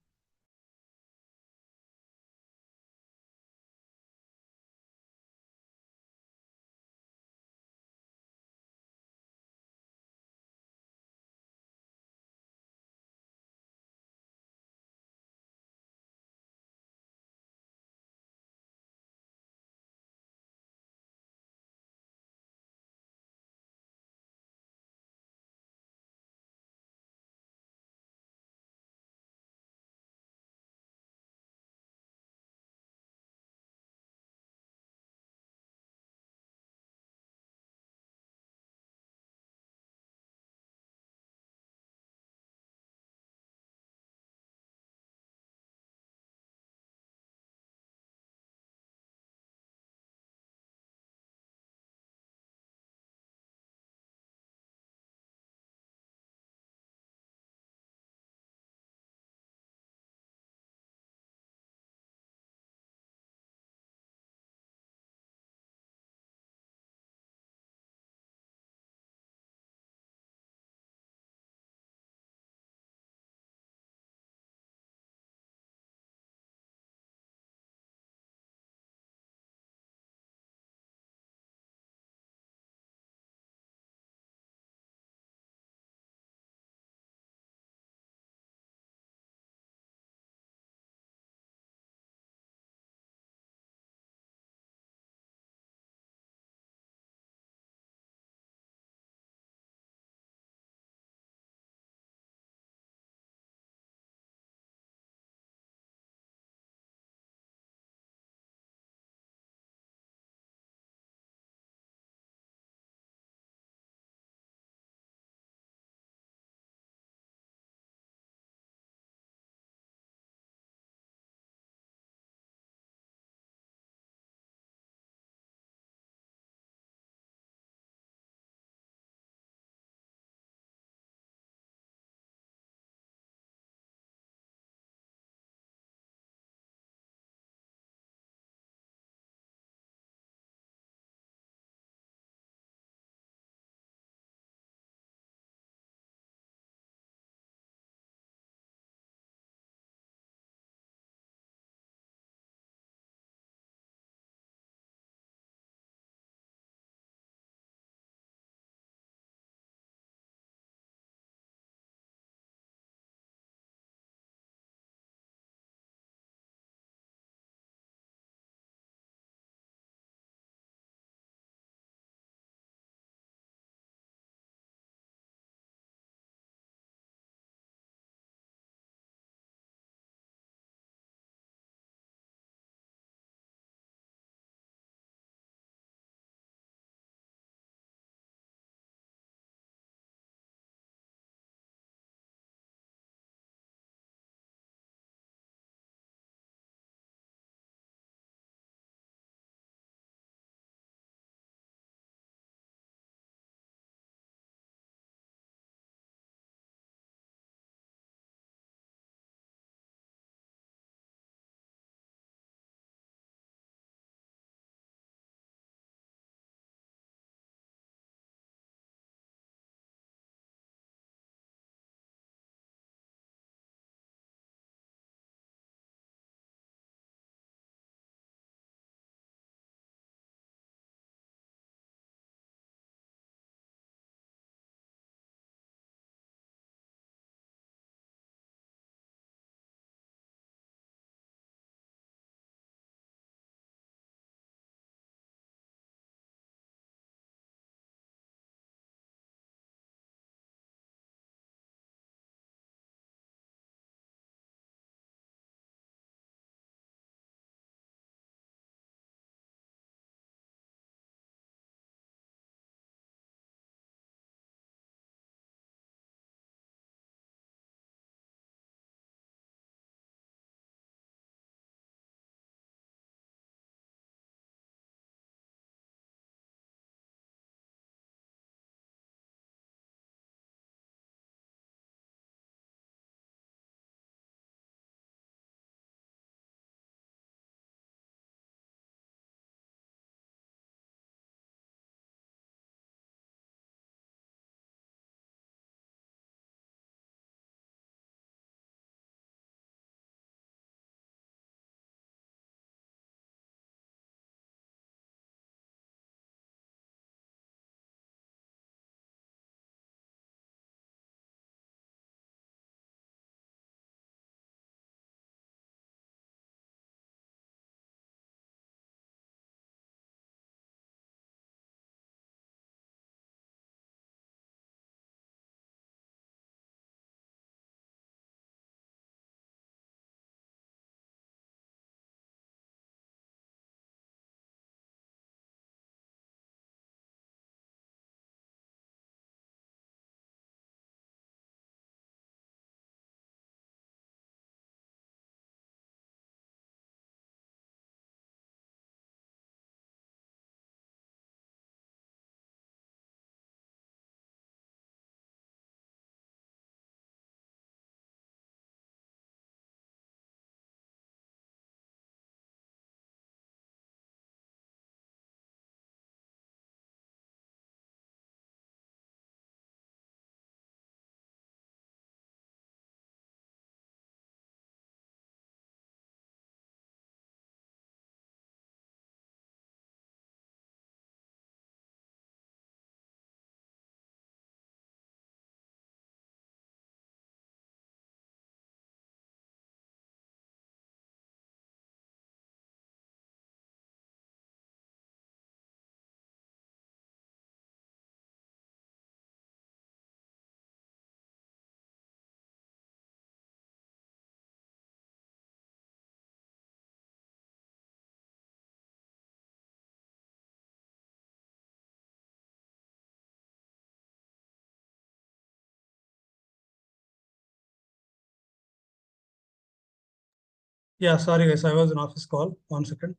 Yeah, sorry guys, I was in office call. 1 second.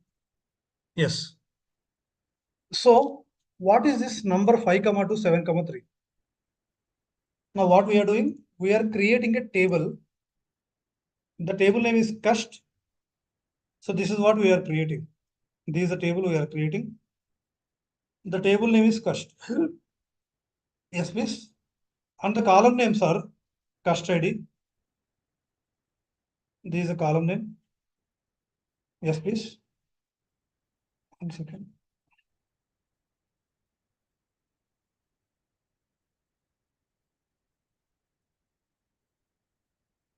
Yes. So what is this number 5, 2, 7, 3? Now what we are doing? We are creating a table. The table name is cust. So this is what we are creating. This is the table we are creating. The table name is cust. Yes, please. And the column names are cust ID. This is a column name. Yes, please. 1 second.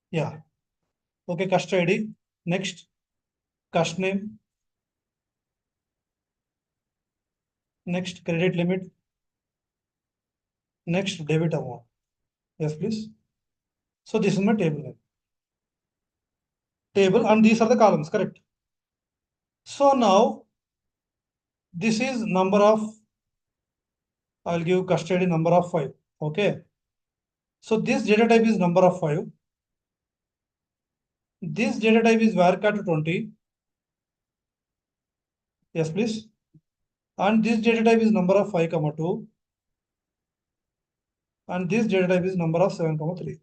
Yeah. Okay, cust ID. Next, cust name. Next, credit limit. Next, debit amount. Yes, please. So this is my table name. Table, and these are the columns, correct? So now this is number of, I'll give custody number of 5. Okay. So this data type is number of 5. This data type is varchar 20. Yes, please. And this data type is number of 5, 2. And this data type is number of 7, 3.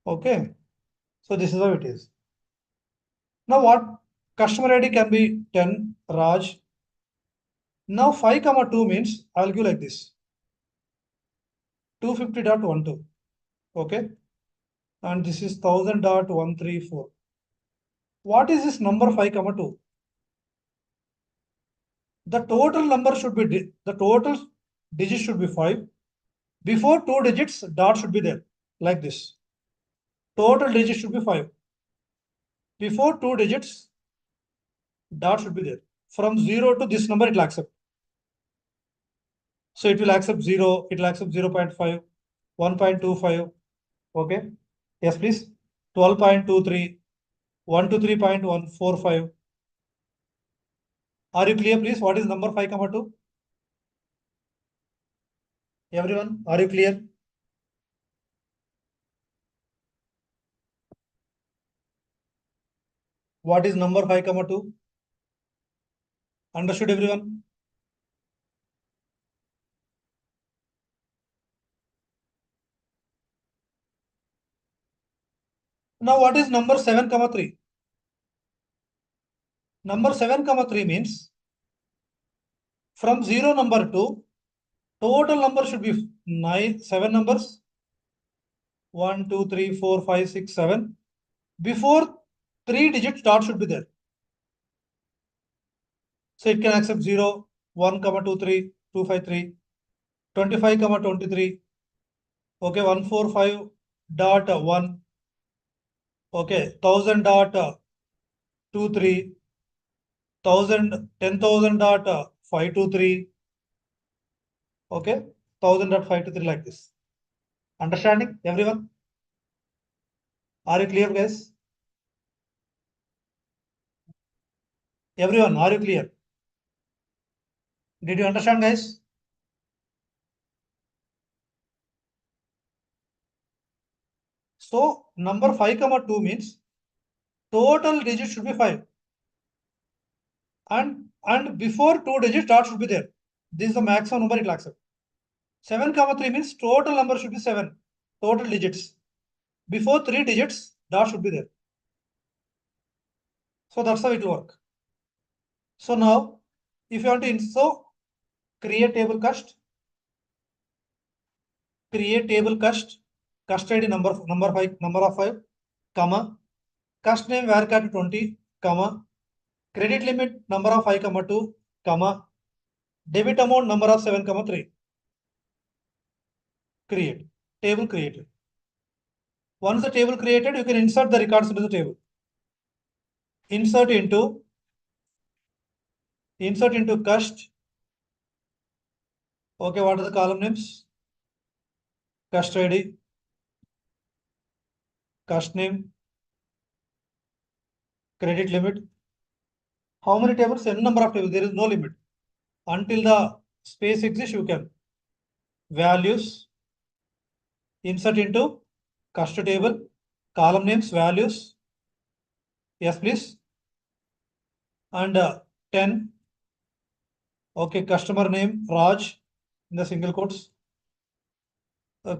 Okay. So this is how it is. Now what? Customer ID can be 10, Raj. Now 5, 2 means I'll give like this. 250.12. Okay. And this is 1000.134. What is this number 5, 2? The total number should be, the total digit should be 5. Before 2 digits, dot should be there, like this. Total digit should be 5. Before 2 digits, dot should be there. From 0 to this number, it will accept. So it will accept 0, it will accept 0.5, 1.25. Okay. Yes, please. 12.23, 123.145. Are you clear, please? What is number 5, 2? Everyone, are you clear? What is number 5, 2? Understood, everyone? Now, what is number 7, 3? Number 7, 3 means from 0 number to total number should be 7 numbers. 1, 2, 3, 4, 5, 6, 7. Before 3 digits dot should be there. So it can accept 0, 1, 2, 3, 2, 5, 3, 25, 23. Okay, 145.1. Okay, 1000.23, 10,000.523. Okay, 1000.523 like this. Understanding, everyone? Are you clear, guys? Everyone, are you clear? Did you understand, guys? So number 5, 2 means total digit should be 5. And before 2 digits, dot should be there. This is the maximum number it will accept. 7, 3 means total number should be 7. Total digits. Before 3 digits, dot should be there. So that's how it will work. So now, if you want to create table cust, create table cust ID number of 5, comma, cust name varchar 20, comma, credit limit number of 5, 2, comma, debit amount number of 7, 3. Create. Table created. Once the table created, you can insert the records into the table. Insert into cust. Okay, what are the column names? Cust ID, cust name, credit limit. How many tables? N number of tables. There is no limit. Until the space exists, you can. Values. Insert into cust table. Column names, values. Yes, please. And 10. Okay, customer name Raj in the single quotes,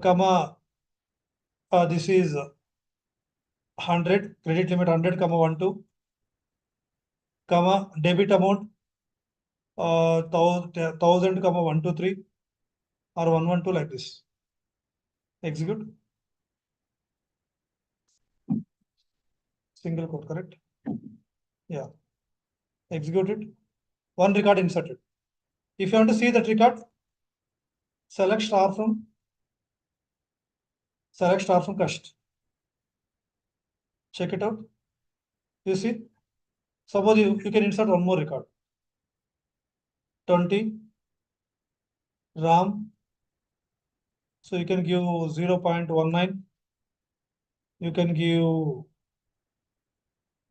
comma, this is 100, credit limit 100, comma 12, comma, debit amount 1000, comma 123 or 112, like this. Execute. Single quote, correct? Yeah. Execute it. One record inserted. If you want to see that record, select star from cust. Check it out. You see, suppose you can insert one more record. 20 RAM. So you can give 0.19. You can give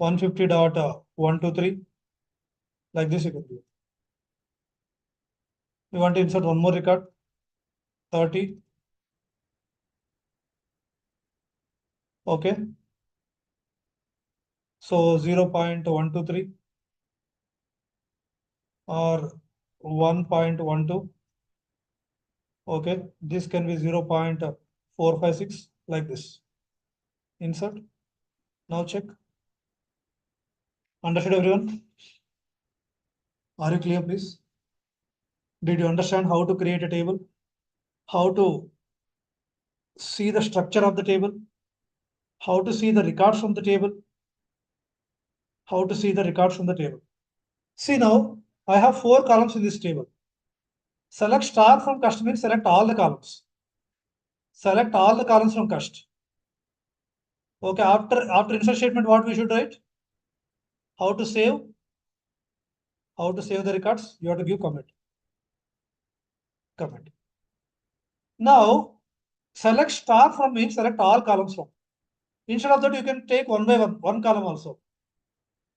150.123. Like this you can do. You want to insert one more record. 30. Okay. So 0.123 or 1.12. Okay. This can be 0.456, like this. Insert. Now check. Understood, everyone? Are you clear, please? Did you understand how to create a table? How to see the structure of the table? How to see the records from the table? How to see the records from the table? See now, I have 4 columns in this table. Select star from cust means select all the columns. Select all the columns from cust. Okay, after insert statement, what we should write? How to save? How to save the records? You have to give comment. Comment. Now, select star from means select all columns from. Instead of that, you can take one by one column also.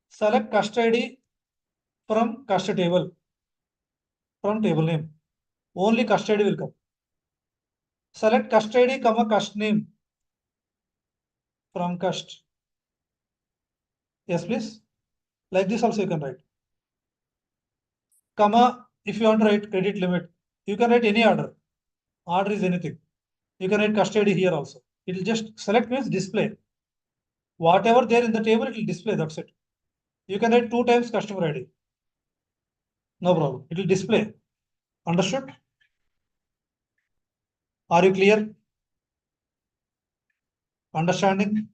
Select cust ID from cust table, from table name. Only cust ID will come. Select cust ID, comma cust name from cust. Yes, please. Like this also you can write. Comma, if you want to write credit limit, you can write any order. Order is anything. You can write cust ID here also. It will just select means display. Whatever there in the table, it will display. That's it. You can write 2 times customer ID. No problem. It will display. Understood? Are you clear? Understanding?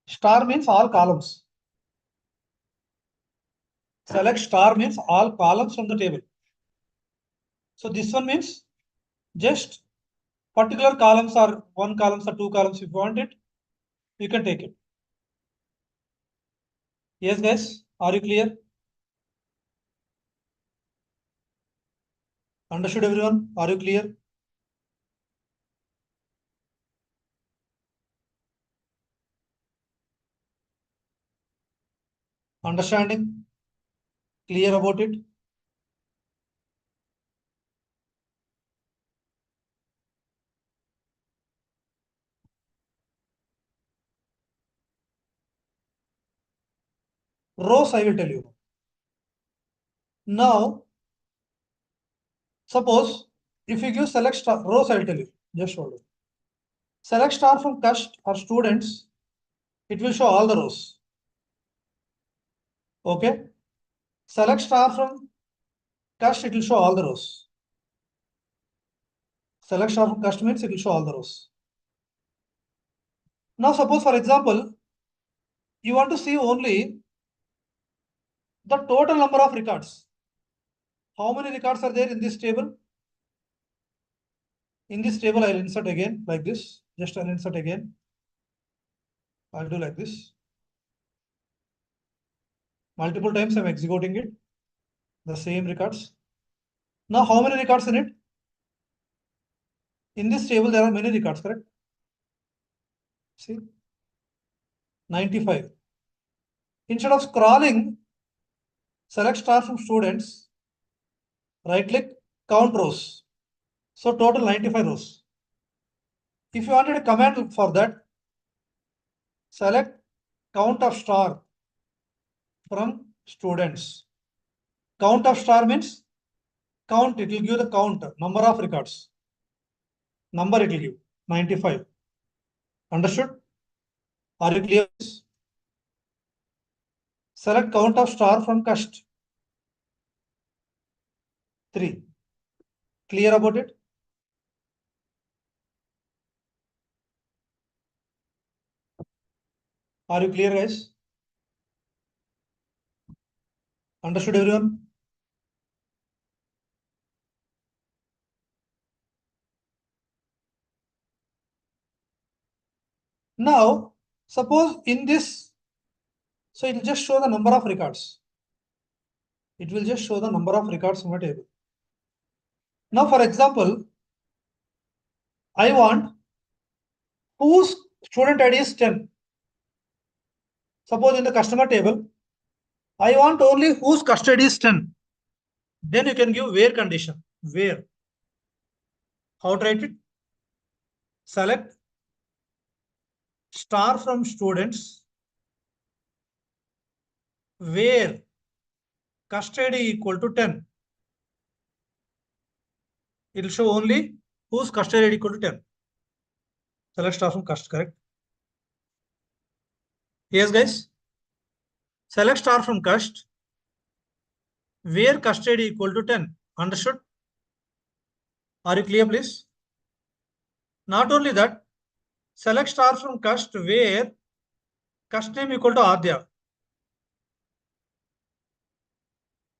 Star means all columns. Select star means all columns from the table. So this one means just particular columns or 1 columns or 2 columns. If you want it, you can take it. Yes, guys. Are you clear? Understood, everyone? Are you clear? Understanding? Clear about it? Rows, I will tell you. Now, suppose if you give select star, rows, I will tell you. Just hold on. Select star from cust or students, it will show all the rows. Okay. Select star from cust, it will show all the rows. Select star from cust means it will show all the rows. Now, suppose for example, you want to see only the total number of records. How many records are there in this table? In this table, I'll insert again like this. Just I'll insert again. I'll do like this. Multiple times I'm executing it. The same records. Now, how many records in it? In this table, there are many records, correct? See, 95. Instead of scrolling, select star from students, right click, count rows. So total 95 rows. If you wanted a command for that, select count of star from students. Count of star means count, it will give the count, number of records. Number it will give 95. Understood? Are you clear? Select count of star from cust. 3. Clear about it? Are you clear, guys? Understood, everyone? Now, suppose in this, so it will just show the number of records. It will just show the number of records from a table. Now, for example, I want whose student ID is 10. Suppose in the customer table, I want only whose custody is 10. Then you can give where condition. Where? How to write it? Select star from students where custody equal to 10. It will show only whose custody equal to 10. Select star from cust, correct? Yes, guys. Select star from cust where custody equal to 10. Understood? Are you clear, please? Not only that, select star from cust where cust name equal to Adya.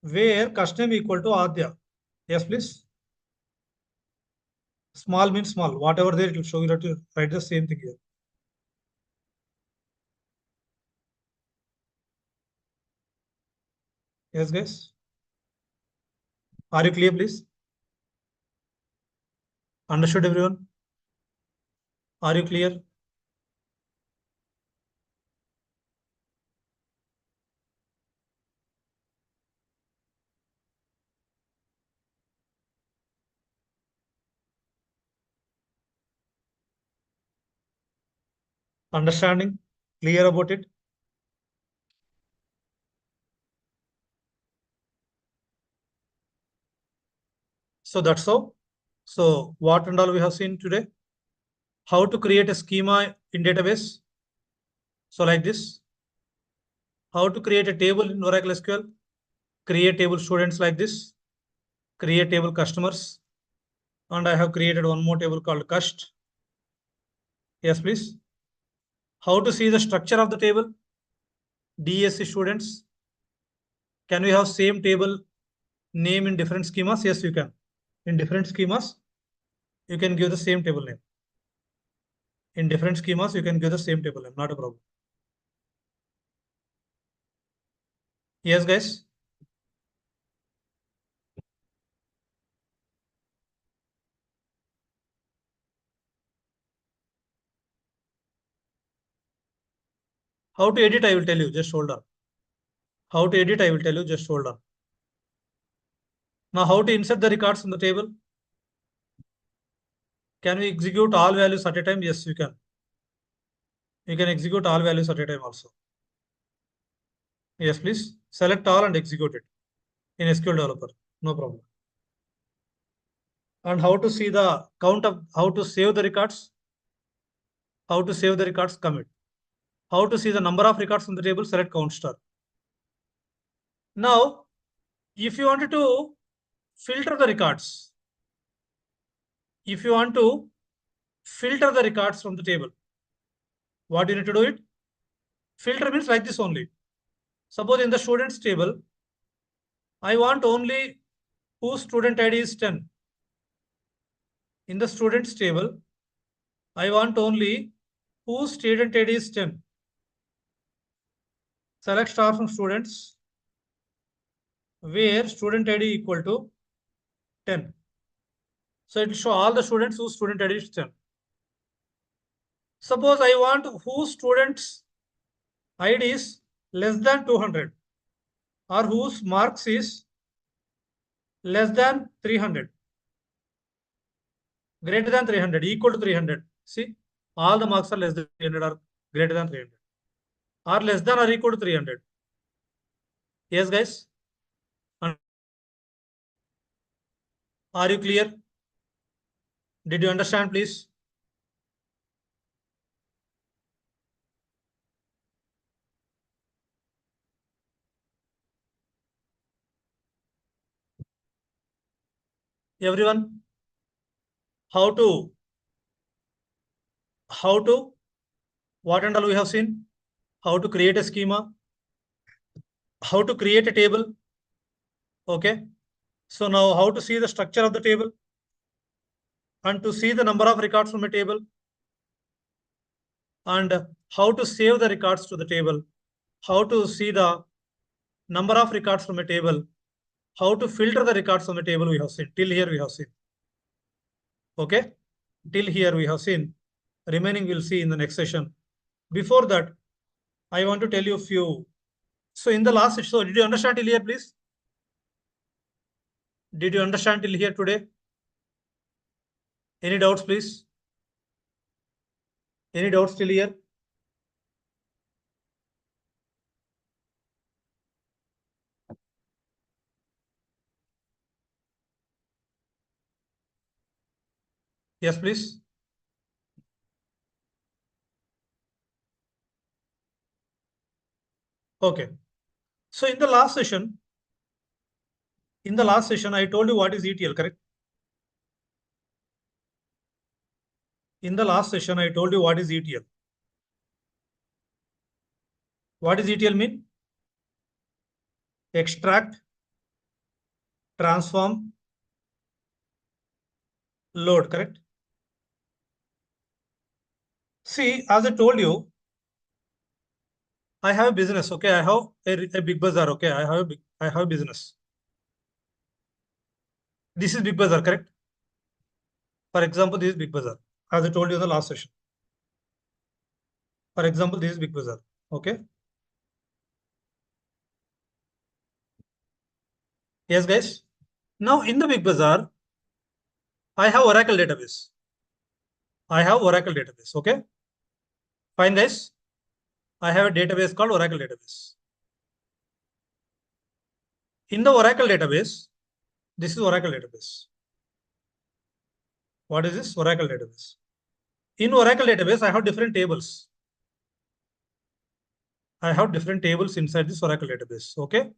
Where cust name equal to Adya. Yes, please. Small means small. Whatever there, it will show you that you write the same thing here. Yes, guys. Are you clear, please? Understood, everyone? Are you clear? Understanding? Clear about it? So that's how. So what and all we have seen today? How to create a schema in database. So like this. How to create a table in Oracle SQL. Create table students like this. Create table customers. And I have created one more table called cust. Yes, please. How to see the structure of the table? DSC students. Can we have same table name in different schemas? Yes, you can. In different schemas, you can give the same table name. In different schemas, you can give the same table name. Not a problem. Yes, guys. How to edit, I will tell you. Just hold on. How to edit, I will tell you. Just hold on. Now, how to insert the records in the table? Can we execute all values at a time? Yes, you can. You can execute all values at a time also. Yes, please. Select all and execute it in SQL Developer. No problem. And how to see the count of, how to save the records? How to save the records? Commit. How to see the number of records on the table? Select count star. Now, if you wanted to filter the records, if you want to filter the records from the table, what you need to do it? Filter means like this only. Suppose in the students table, I want only whose student ID is 10. In the students table, I want only whose student ID is 10. Select star from students where student ID equal to 10. So it will show all the students whose student ID is 10. Suppose I want whose students ID is less than 200 or whose marks is less than 300, greater than 300, equal to 300. See, all the marks are less than 300 or greater than 300. or less than or equal to 300. Yes, guys? Are you clear? Did you understand, please? Everyone, how to, what and all we have seen? How to create a schema, how to create a table. Okay. So now how to see the structure of the table and to see the number of records from a table and how to save the records to the table, how to see the number of records from a table, how to filter the records from a table we have seen. Till here we have seen. Okay. Till here we have seen. Remaining we'll see in the next session. Before that, I want to tell you a few. So in the last session, so did you understand till here, please? Did you understand till here today? Any doubts, please? Any doubts till here? Yes, please. Okay. So in the last session, I told you what is ETL, correct? In the last session, I told you what is ETL. What does ETL mean? Extract, transform, load, correct? See, as I told you, I have a business, okay? I have a big bazaar, okay? I have a business. This is big bazaar, correct? For example, this is big bazaar, as I told you in the last session. For example, this is big bazaar, okay? Yes, guys. Now in the big bazaar, I have Oracle database. Okay? Fine, guys. I have a database called Oracle database. In the Oracle database, this is Oracle database. What is this? Oracle database. In Oracle database, I have different tables. I have different tables inside this Oracle database. Okay?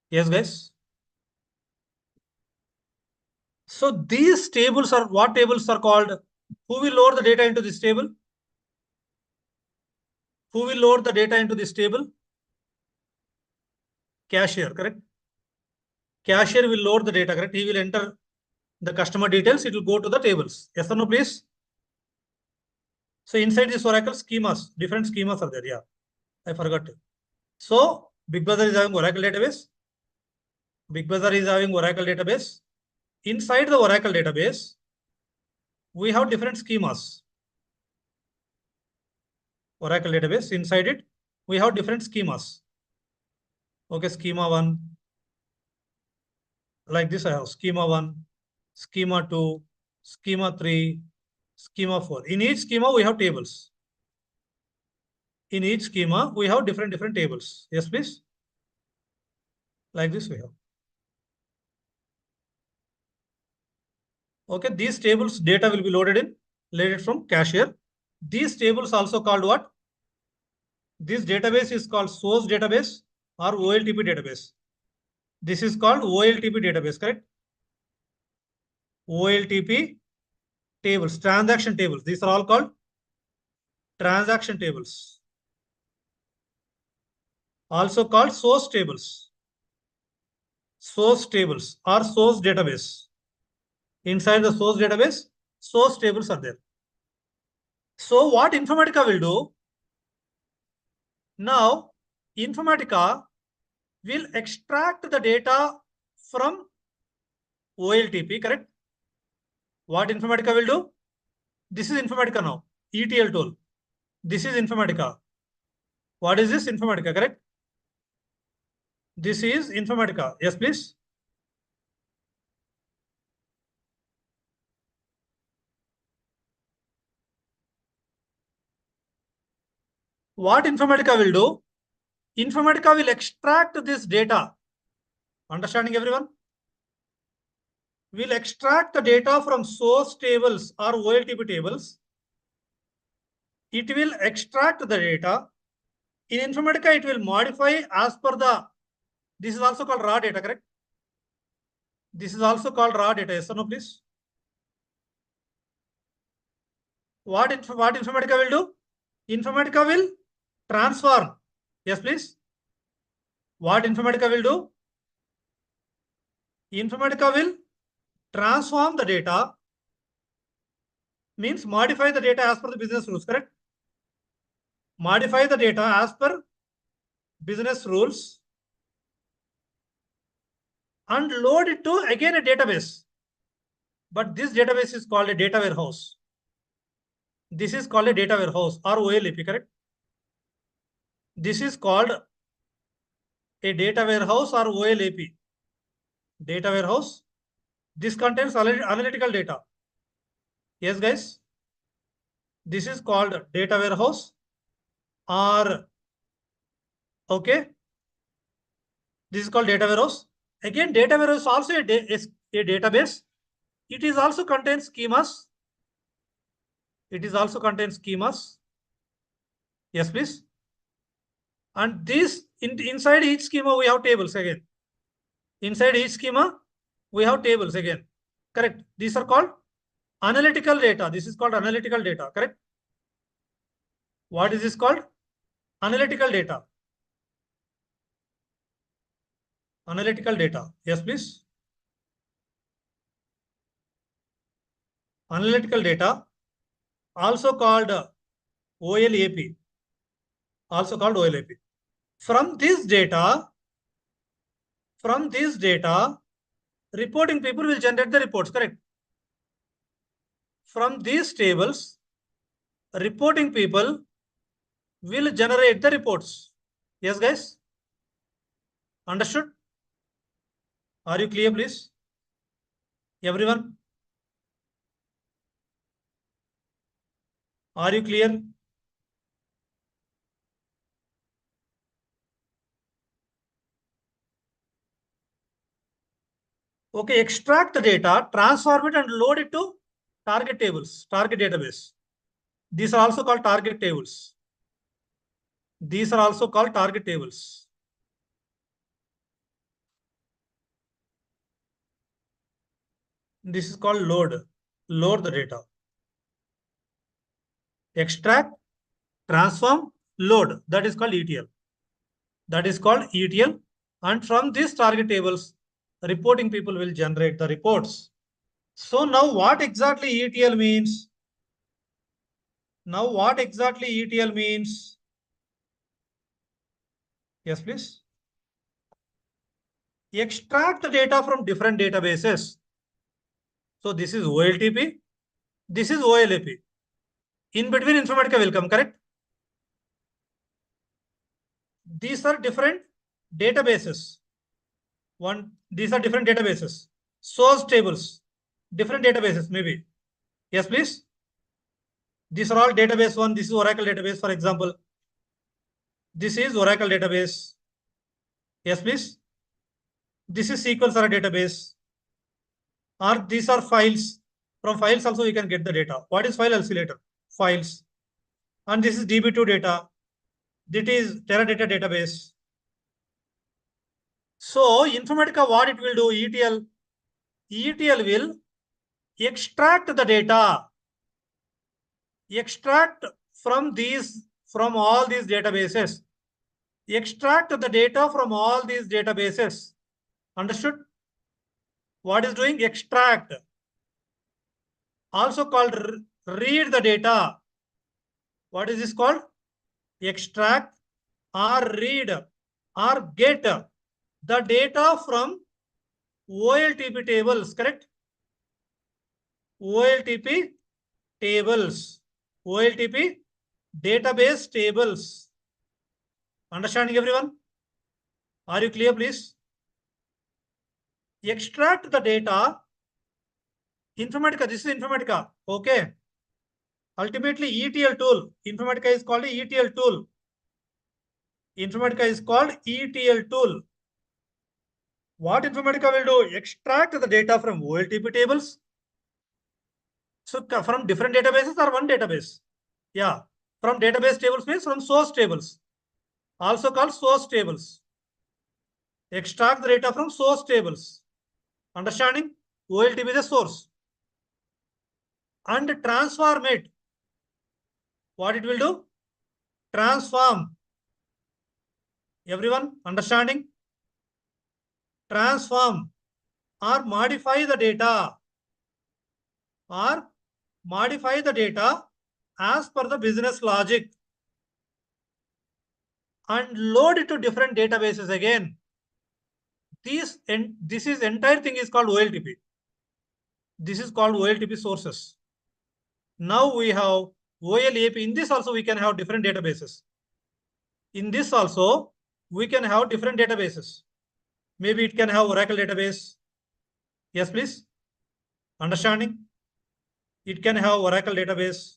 Yes, guys. So these tables are what tables are called? Who will load the data into this table? Who will load the data into this table? Cashier, correct? Cashier will load the data, correct? He will enter the customer details. It will go to the tables. Yes or no, please? So inside this Oracle schemas, different schemas are there. Yeah, I forgot. So Big Bazaar is having Oracle database. Big Bazaar is having Oracle database. Inside the Oracle database, we have different schemas. Oracle database, inside it, we have different schemas. Okay, schema 1. Like this, I have schema 1, schema 2, schema 3, schema 4. In each schema, we have tables. In each schema, we have different tables. Yes, please. Like this, we have. Okay, these tables data will be loaded from cashier. These tables also called what? This database is called source database or OLTP database. This is called OLTP database, correct? OLTP tables, transaction tables. These are all called transaction tables. Also called source tables. Source tables or source database. Inside the source database, source tables are there. So what Informatica will do? Now, Informatica will extract the data from OLTP, correct? What Informatica will do? This is Informatica now, ETL tool. This is Informatica. What is this? Informatica, correct? This is Informatica. Yes, please. What Informatica will do? Informatica will extract this data. Understanding everyone? Will extract the data from source tables or OLTP tables. It will extract the data. In Informatica, it will modify as per the, this is also called raw data, correct? This is also called raw data, yes or no, please? What Informatica will do? Informatica will transform. Yes, please. What Informatica will do? Informatica will transform the data, means modify the data as per the business rules, correct? Modify the data as per business rules and load it to again a database. But this database is called a data warehouse. This is called a data warehouse or OLAP, correct? This is called a data warehouse or OLAP. Data warehouse. This contains analytical data. Yes, guys. This is called data warehouse or, okay. This is called data warehouse. Again, data warehouse is also a database. It is also contains schemas. It is also contains schemas. Yes, please. And this inside each schema we have tables again. Inside each schema we have tables again. Correct. These are called analytical data. This is called analytical data. Correct. What is this called? Analytical data. Analytical data. Yes, please. Analytical data, also called OLAP. Also called OLAP. From this data, reporting people will generate the reports, correct? From these tables, reporting people will generate the reports. Yes, guys? Understood? Are you clear, please? Everyone? Are you clear? Okay, extract the data, transform it and load it to target tables, target database. These are also called target tables. These are also called target tables. This is called load. Load the data. Extract, transform, load. That is called ETL. That is called ETL. And from these target tables, reporting people will generate the reports. So now what exactly ETL means? Now what exactly ETL means? Yes, please. Extract the data from different databases. So this is OLTP. This is OLAP. In between Informatica will come, correct? These are different databases. These are different databases. Source tables, different databases maybe. Yes, please. These are all database one. This is Oracle database, for example. This is Oracle database. Yes, please. This is SQL Server database. Or these are files. From files also you can get the data. What is file? I'll see later. Files. And this is DB2 data. This is Teradata database. So Informatica, what it will do? ETL will extract the data. Extract from all these databases. Extract the data from all these databases. Understood? What is doing? Extract. Also called read the data. What is this called? Extract or read or get the data from OLTP tables, correct? OLTP tables. OLTP database tables. Understanding everyone? Are you clear, please? Extract the data. Informatica, this is Informatica. Okay. Ultimately, ETL tool. Informatica is called a ETL tool. Informatica is called ETL tool. What Informatica will do? Extract the data from OLTP tables. So from different databases or one database? Yeah. From database tables means from source tables. Also called source tables. Extract the data from source tables. Understanding? OLTP is a source. And transform it. What it will do? Transform. Everyone understanding? Transform or modify the data. Or modify the data as per the business logic. And load it to different databases again. This is entire thing is called OLTP. This is called OLTP sources. Now we have OLAP. In this also we can have different databases. In this also we can have different databases. Maybe it can have Oracle database. Yes, please. Understanding? It can have Oracle database.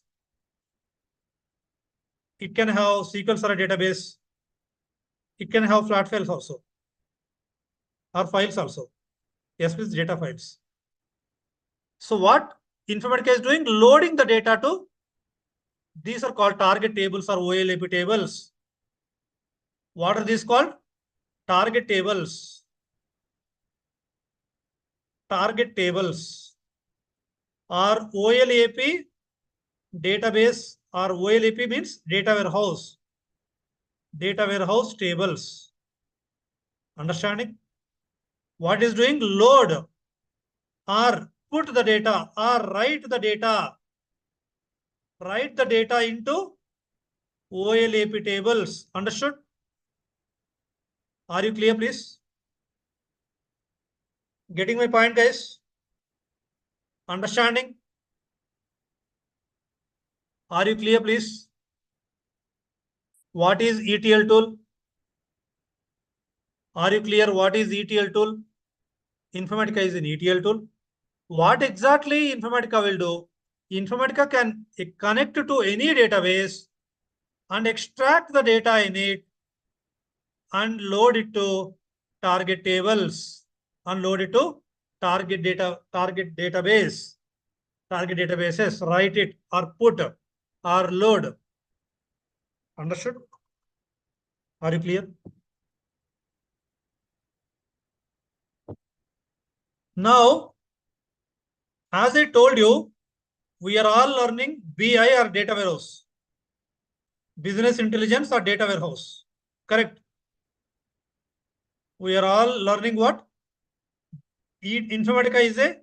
It can have SQL Server database. It can have flat files also. Or files also. Yes, please, data files. So what Informatica is doing? Loading the data to, these are called target tables or OLAP tables. What are these called? Target tables. Target tables or OLAP database, or OLAP means data warehouse. Data warehouse tables. Understanding? What is doing? Load or put the data or write the data. Write the data into OLAP tables. Understood? Are you clear, please? Getting my point, guys? Understanding? Are you clear, please? What is ETL tool? Are you clear what is ETL tool? Informatica is an ETL tool. What exactly Informatica will do? Informatica can connect to any database and extract the data in it and load it to target tables and load it to target database, target databases, write it or put or load. Understood? Are you clear? Now, as I told you, we are all learning BI or data warehouse. Business intelligence or data warehouse. Correct? We are all learning what? Informatica is a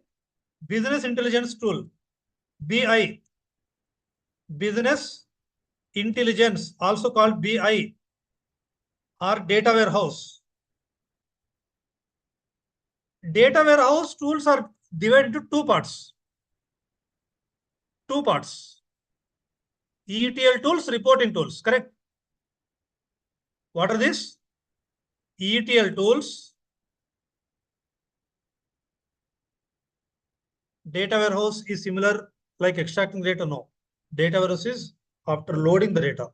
business intelligence tool. BI. Business intelligence, also called BI or data warehouse. Data warehouse tools are divided into two parts. Two parts. ETL tools, reporting tools. Correct? What are these? ETL tools. Data warehouse is similar like extracting data. No. Data warehouse is after loading the data.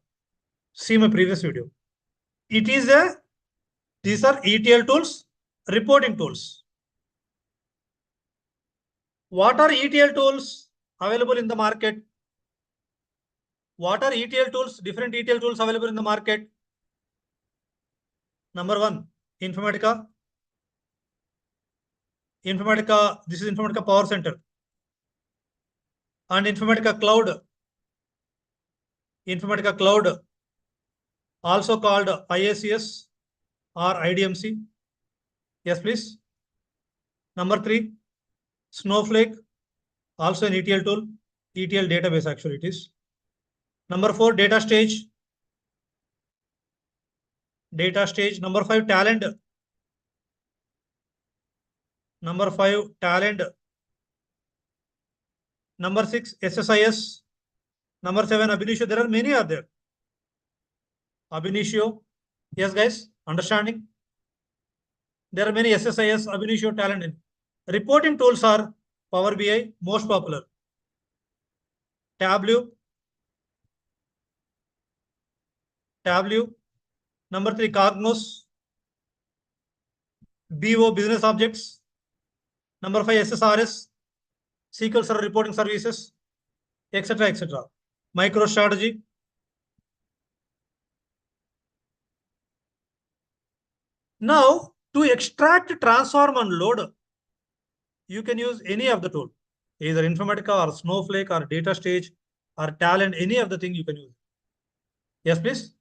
See my previous video. It is these are ETL tools, reporting tools. What are ETL tools available in the market? What are ETL tools, different ETL tools available in the market? Number one, Informatica. This is Informatica PowerCenter. And Informatica Cloud. Informatica Cloud, also called IACS or IDMC. Yes, please. Number three, Snowflake, also an ETL tool. ETL database actually it is. Number four, data stage. Number five, talent. Number five, talent. Number six, SSIS. Number seven, Ab initio. There are many are there. Ab initio. Yes, guys, understanding? There are many SSIS, Ab initio, talent. Reporting tools are Power BI, most popular. Tableau, Number 3, Cognos. BO, business objects. Number 5, SSRS, SQL Server reporting services, etc., etc. MicroStrategy. Now, to extract, transform, and load, you can use any of the tool, either Informatica or Snowflake or Data Stage or Talent, any of the thing you can use. Yes, please.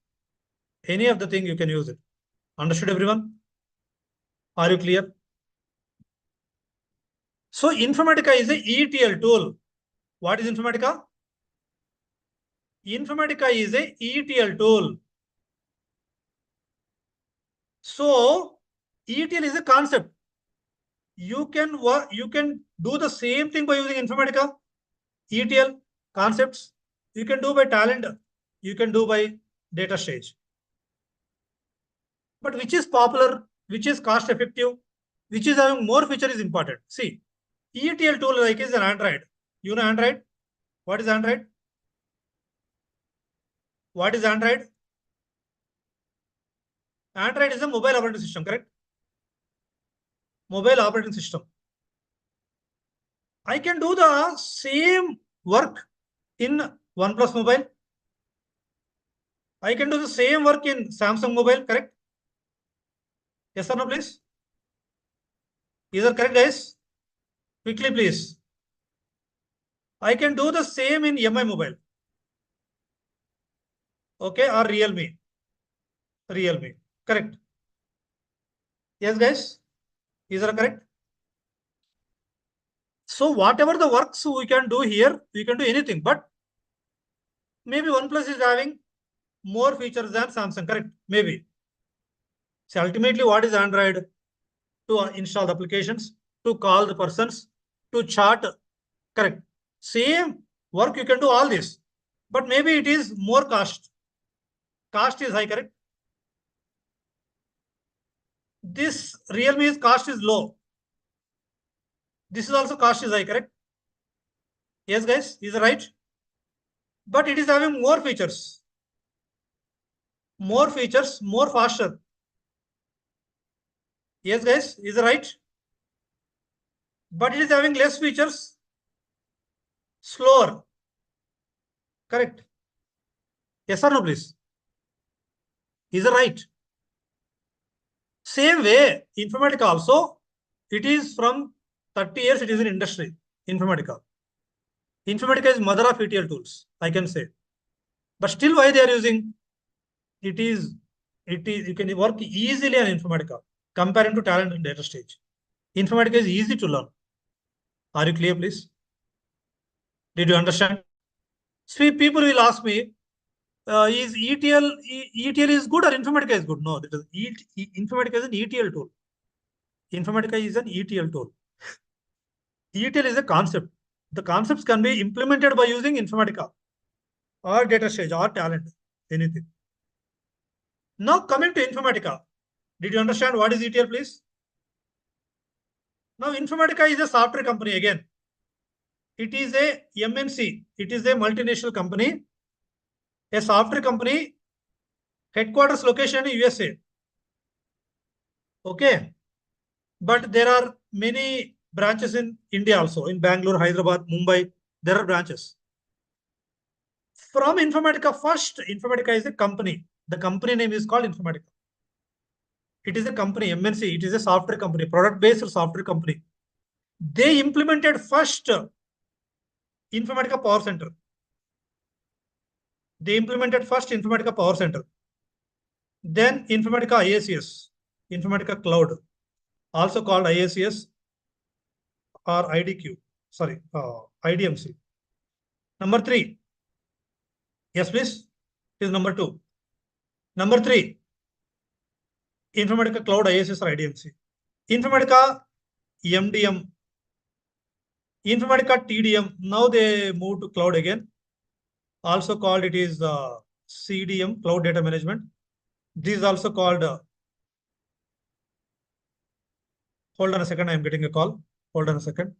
Any of the thing you can use it. Understood, everyone? Are you clear? So Informatica is a ETL tool. What is Informatica? Informatica is a ETL tool. So ETL is a concept. You can do the same thing by using Informatica, ETL concepts. You can do by Talent. You can do by Data Stage. But which is popular, which is cost effective, which is having more feature is important. See, ETL tool like is an Android. You know Android? What is Android? What is Android? Android is a mobile operating system, correct? Mobile operating system. I can do the same work in OnePlus mobile. I can do the same work in Samsung mobile, correct? Yes or no, please? Is that correct, guys? Quickly, please. I can do the same in MI mobile. Okay, or Realme. Realme. Correct. Yes, guys? Is that correct? So whatever the works we can do here, we can do anything. But maybe OnePlus is having more features than Samsung, correct? Maybe. So ultimately, what is Android? To install the applications, to call the persons, to chat, correct? Same work you can do all this, but maybe it is more cost. Cost is high, correct? This Realme's cost is low. This is also cost is high, correct? Yes, guys, is it right? But it is having more features. More features, more faster. Yes, guys, is it right? But it is having less features, slower. Correct? Yes or no, please? Is it right? Same way, Informatica also, it is from 30 years, it is in industry, Informatica. Informatica is mother of ETL tools, I can say. But still, why they are using? It is, you can work easily on Informatica comparing to Talent and Data Stage. Informatica is easy to learn. Are you clear, please? Did you understand? See, people will ask me, is ETL is good or Informatica is good? No, Informatica is an ETL tool. Informatica is an ETL tool. ETL is a concept. The concepts can be implemented by using Informatica or Data Stage or Talent, anything. Now coming to Informatica, did you understand what is ETL, please? Now Informatica is a software company again. It is a MNC. It is a multinational company, a software company, headquarters location in USA. Okay. But there are many branches in India also, in Bangalore, Hyderabad, Mumbai. There are branches. From Informatica, first, Informatica is a company. The company name is called Informatica. It is a company, MNC. It is a software company, product-based software company. They implemented first Informatica PowerCenter. They implemented first Informatica PowerCenter. Then Informatica IACS, Informatica Cloud, also called IACS or IDQ, sorry, IDMC. Number 3. Yes, please. It is number 2. Number 3, Informatica Cloud IACS or IDMC. Informatica MDM, Informatica TDM. Now they moved to cloud again. Also called it is CDM, Cloud Data Management. This is also called, hold on a second, I am getting a call. Hold on a second.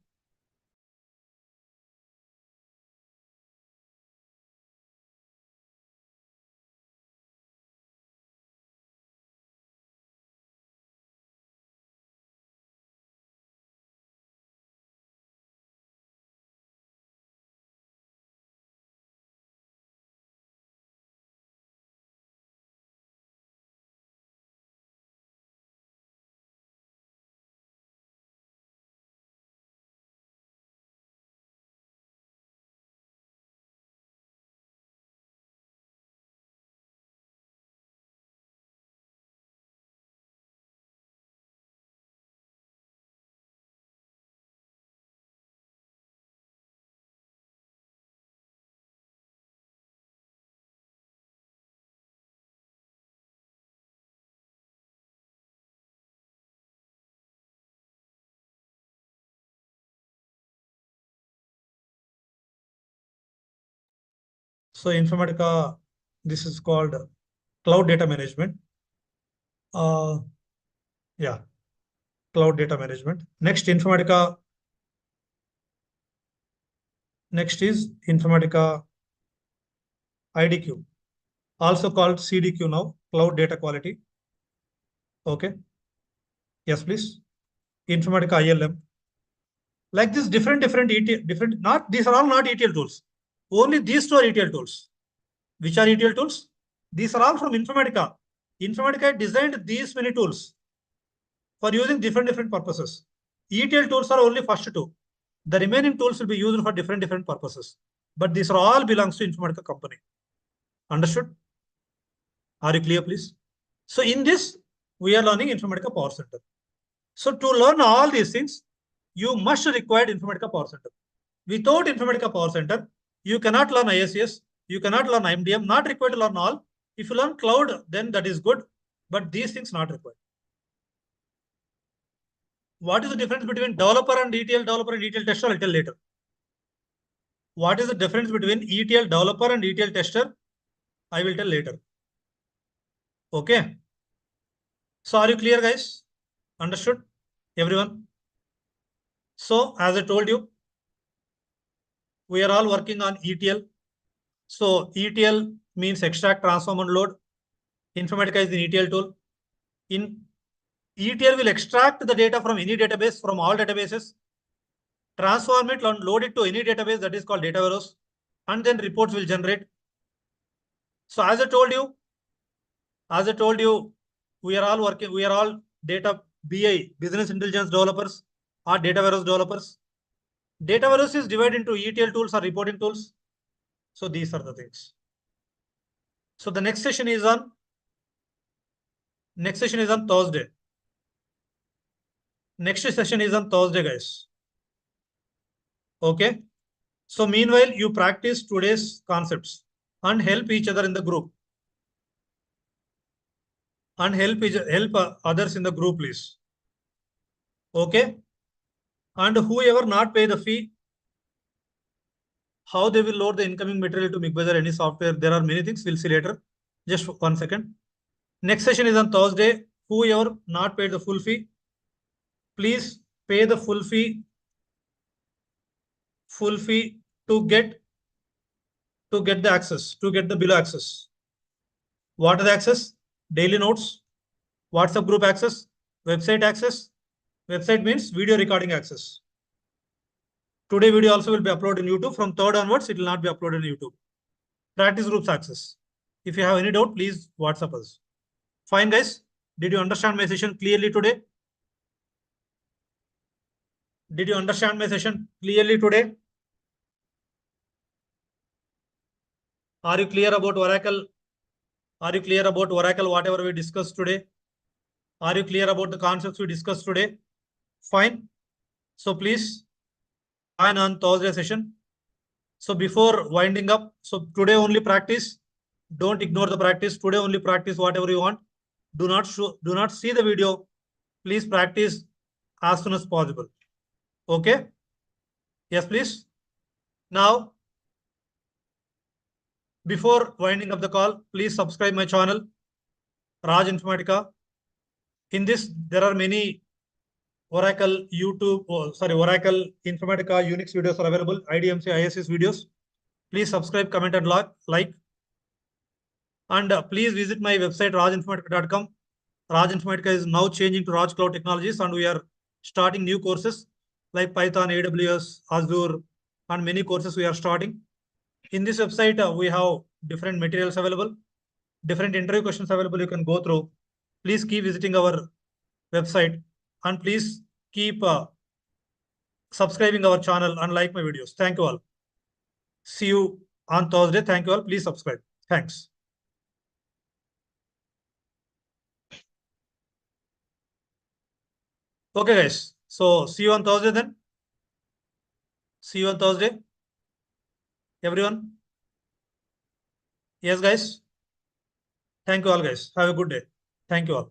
So Informatica, this is called cloud data management. Yeah, cloud data management. Next is Informatica IDQ, also called CDQ now, cloud data quality. Okay. Yes, please. Informatica ILM. Like this, different ETL, not these are all not ETL tools. Only these two are ETL tools. Which are ETL tools? These are all from Informatica. Informatica designed these many tools for using different purposes. ETL tools are only first two. The remaining tools will be used for different purposes. But these are all belongs to Informatica company. Understood? Are you clear, please? So in this, we are learning Informatica PowerCenter. So to learn all these things, you must require Informatica PowerCenter. Without Informatica PowerCenter, you cannot learn ISCS, you cannot learn IMDM, not required to learn all. If you learn cloud, then that is good, but these things not required. What is the difference between developer and ETL tester? I'll tell later. What is the difference between ETL developer and ETL tester? I will tell later. Okay. So are you clear, guys? Understood? Everyone? So as I told you, we are all working on ETL. So ETL means extract, transform, and load. Informatica is the ETL tool. In ETL will extract the data from any database, from all databases, transform it and load it to any database, that is called data warehouse, and then reports will generate. So as I told you, we are all data BI, business intelligence developers, or data warehouse developers. Data warehouse is divided into ETL tools or reporting tools. So these are the things. So the next session is on Thursday. Next session is on Thursday, guys. Okay. So meanwhile, you practice today's concepts and help each other in the group. And help others in the group, please. Okay. And whoever not pay the fee, how they will load the incoming material to MicBuzzer any software. There are many things. We'll see later. Just 1 second. Next session is on Thursday. Whoever not paid the full fee, please pay the full fee to get the access, to get the below access. What are the access? Daily notes, WhatsApp group access, website access. Website means video recording access. Today video also will be uploaded in YouTube. From 3rd onwards, it will not be uploaded in YouTube. Practice groups access. If you have any doubt, please WhatsApp us. Fine, guys. Did you understand my session clearly today? Did you understand my session clearly today? Are you clear about Oracle? Are you clear about Oracle, whatever we discussed today? Are you clear about the concepts we discussed today? Fine. So please join on Thursday session. So before winding up, so today only practice. Don't ignore the practice. Today only practice whatever you want. Do not see the video. Please practice as soon as possible. Okay? Yes, please. Now, before winding up the call, please subscribe my channel, Raj Informatica. In this, there are many Oracle Oracle Informatica Unix videos are available, IDMC, ISS videos. Please subscribe, comment, and like. And please visit my website, rajinformatica.com. Raj Informatica is now changing to Raj Cloud Technologies, and we are starting new courses like Python, AWS, Azure, and many courses we are starting. In this website, we have different materials available, different interview questions available you can go through. Please keep visiting our website, and please keep subscribing our channel and like my videos. Thank you all. See you on Thursday. Thank you all. Please subscribe. Thanks. Okay, guys. So see you on Thursday then. See you on Thursday. Everyone. Yes, guys. Thank you all, guys. Have a good day. Thank you all.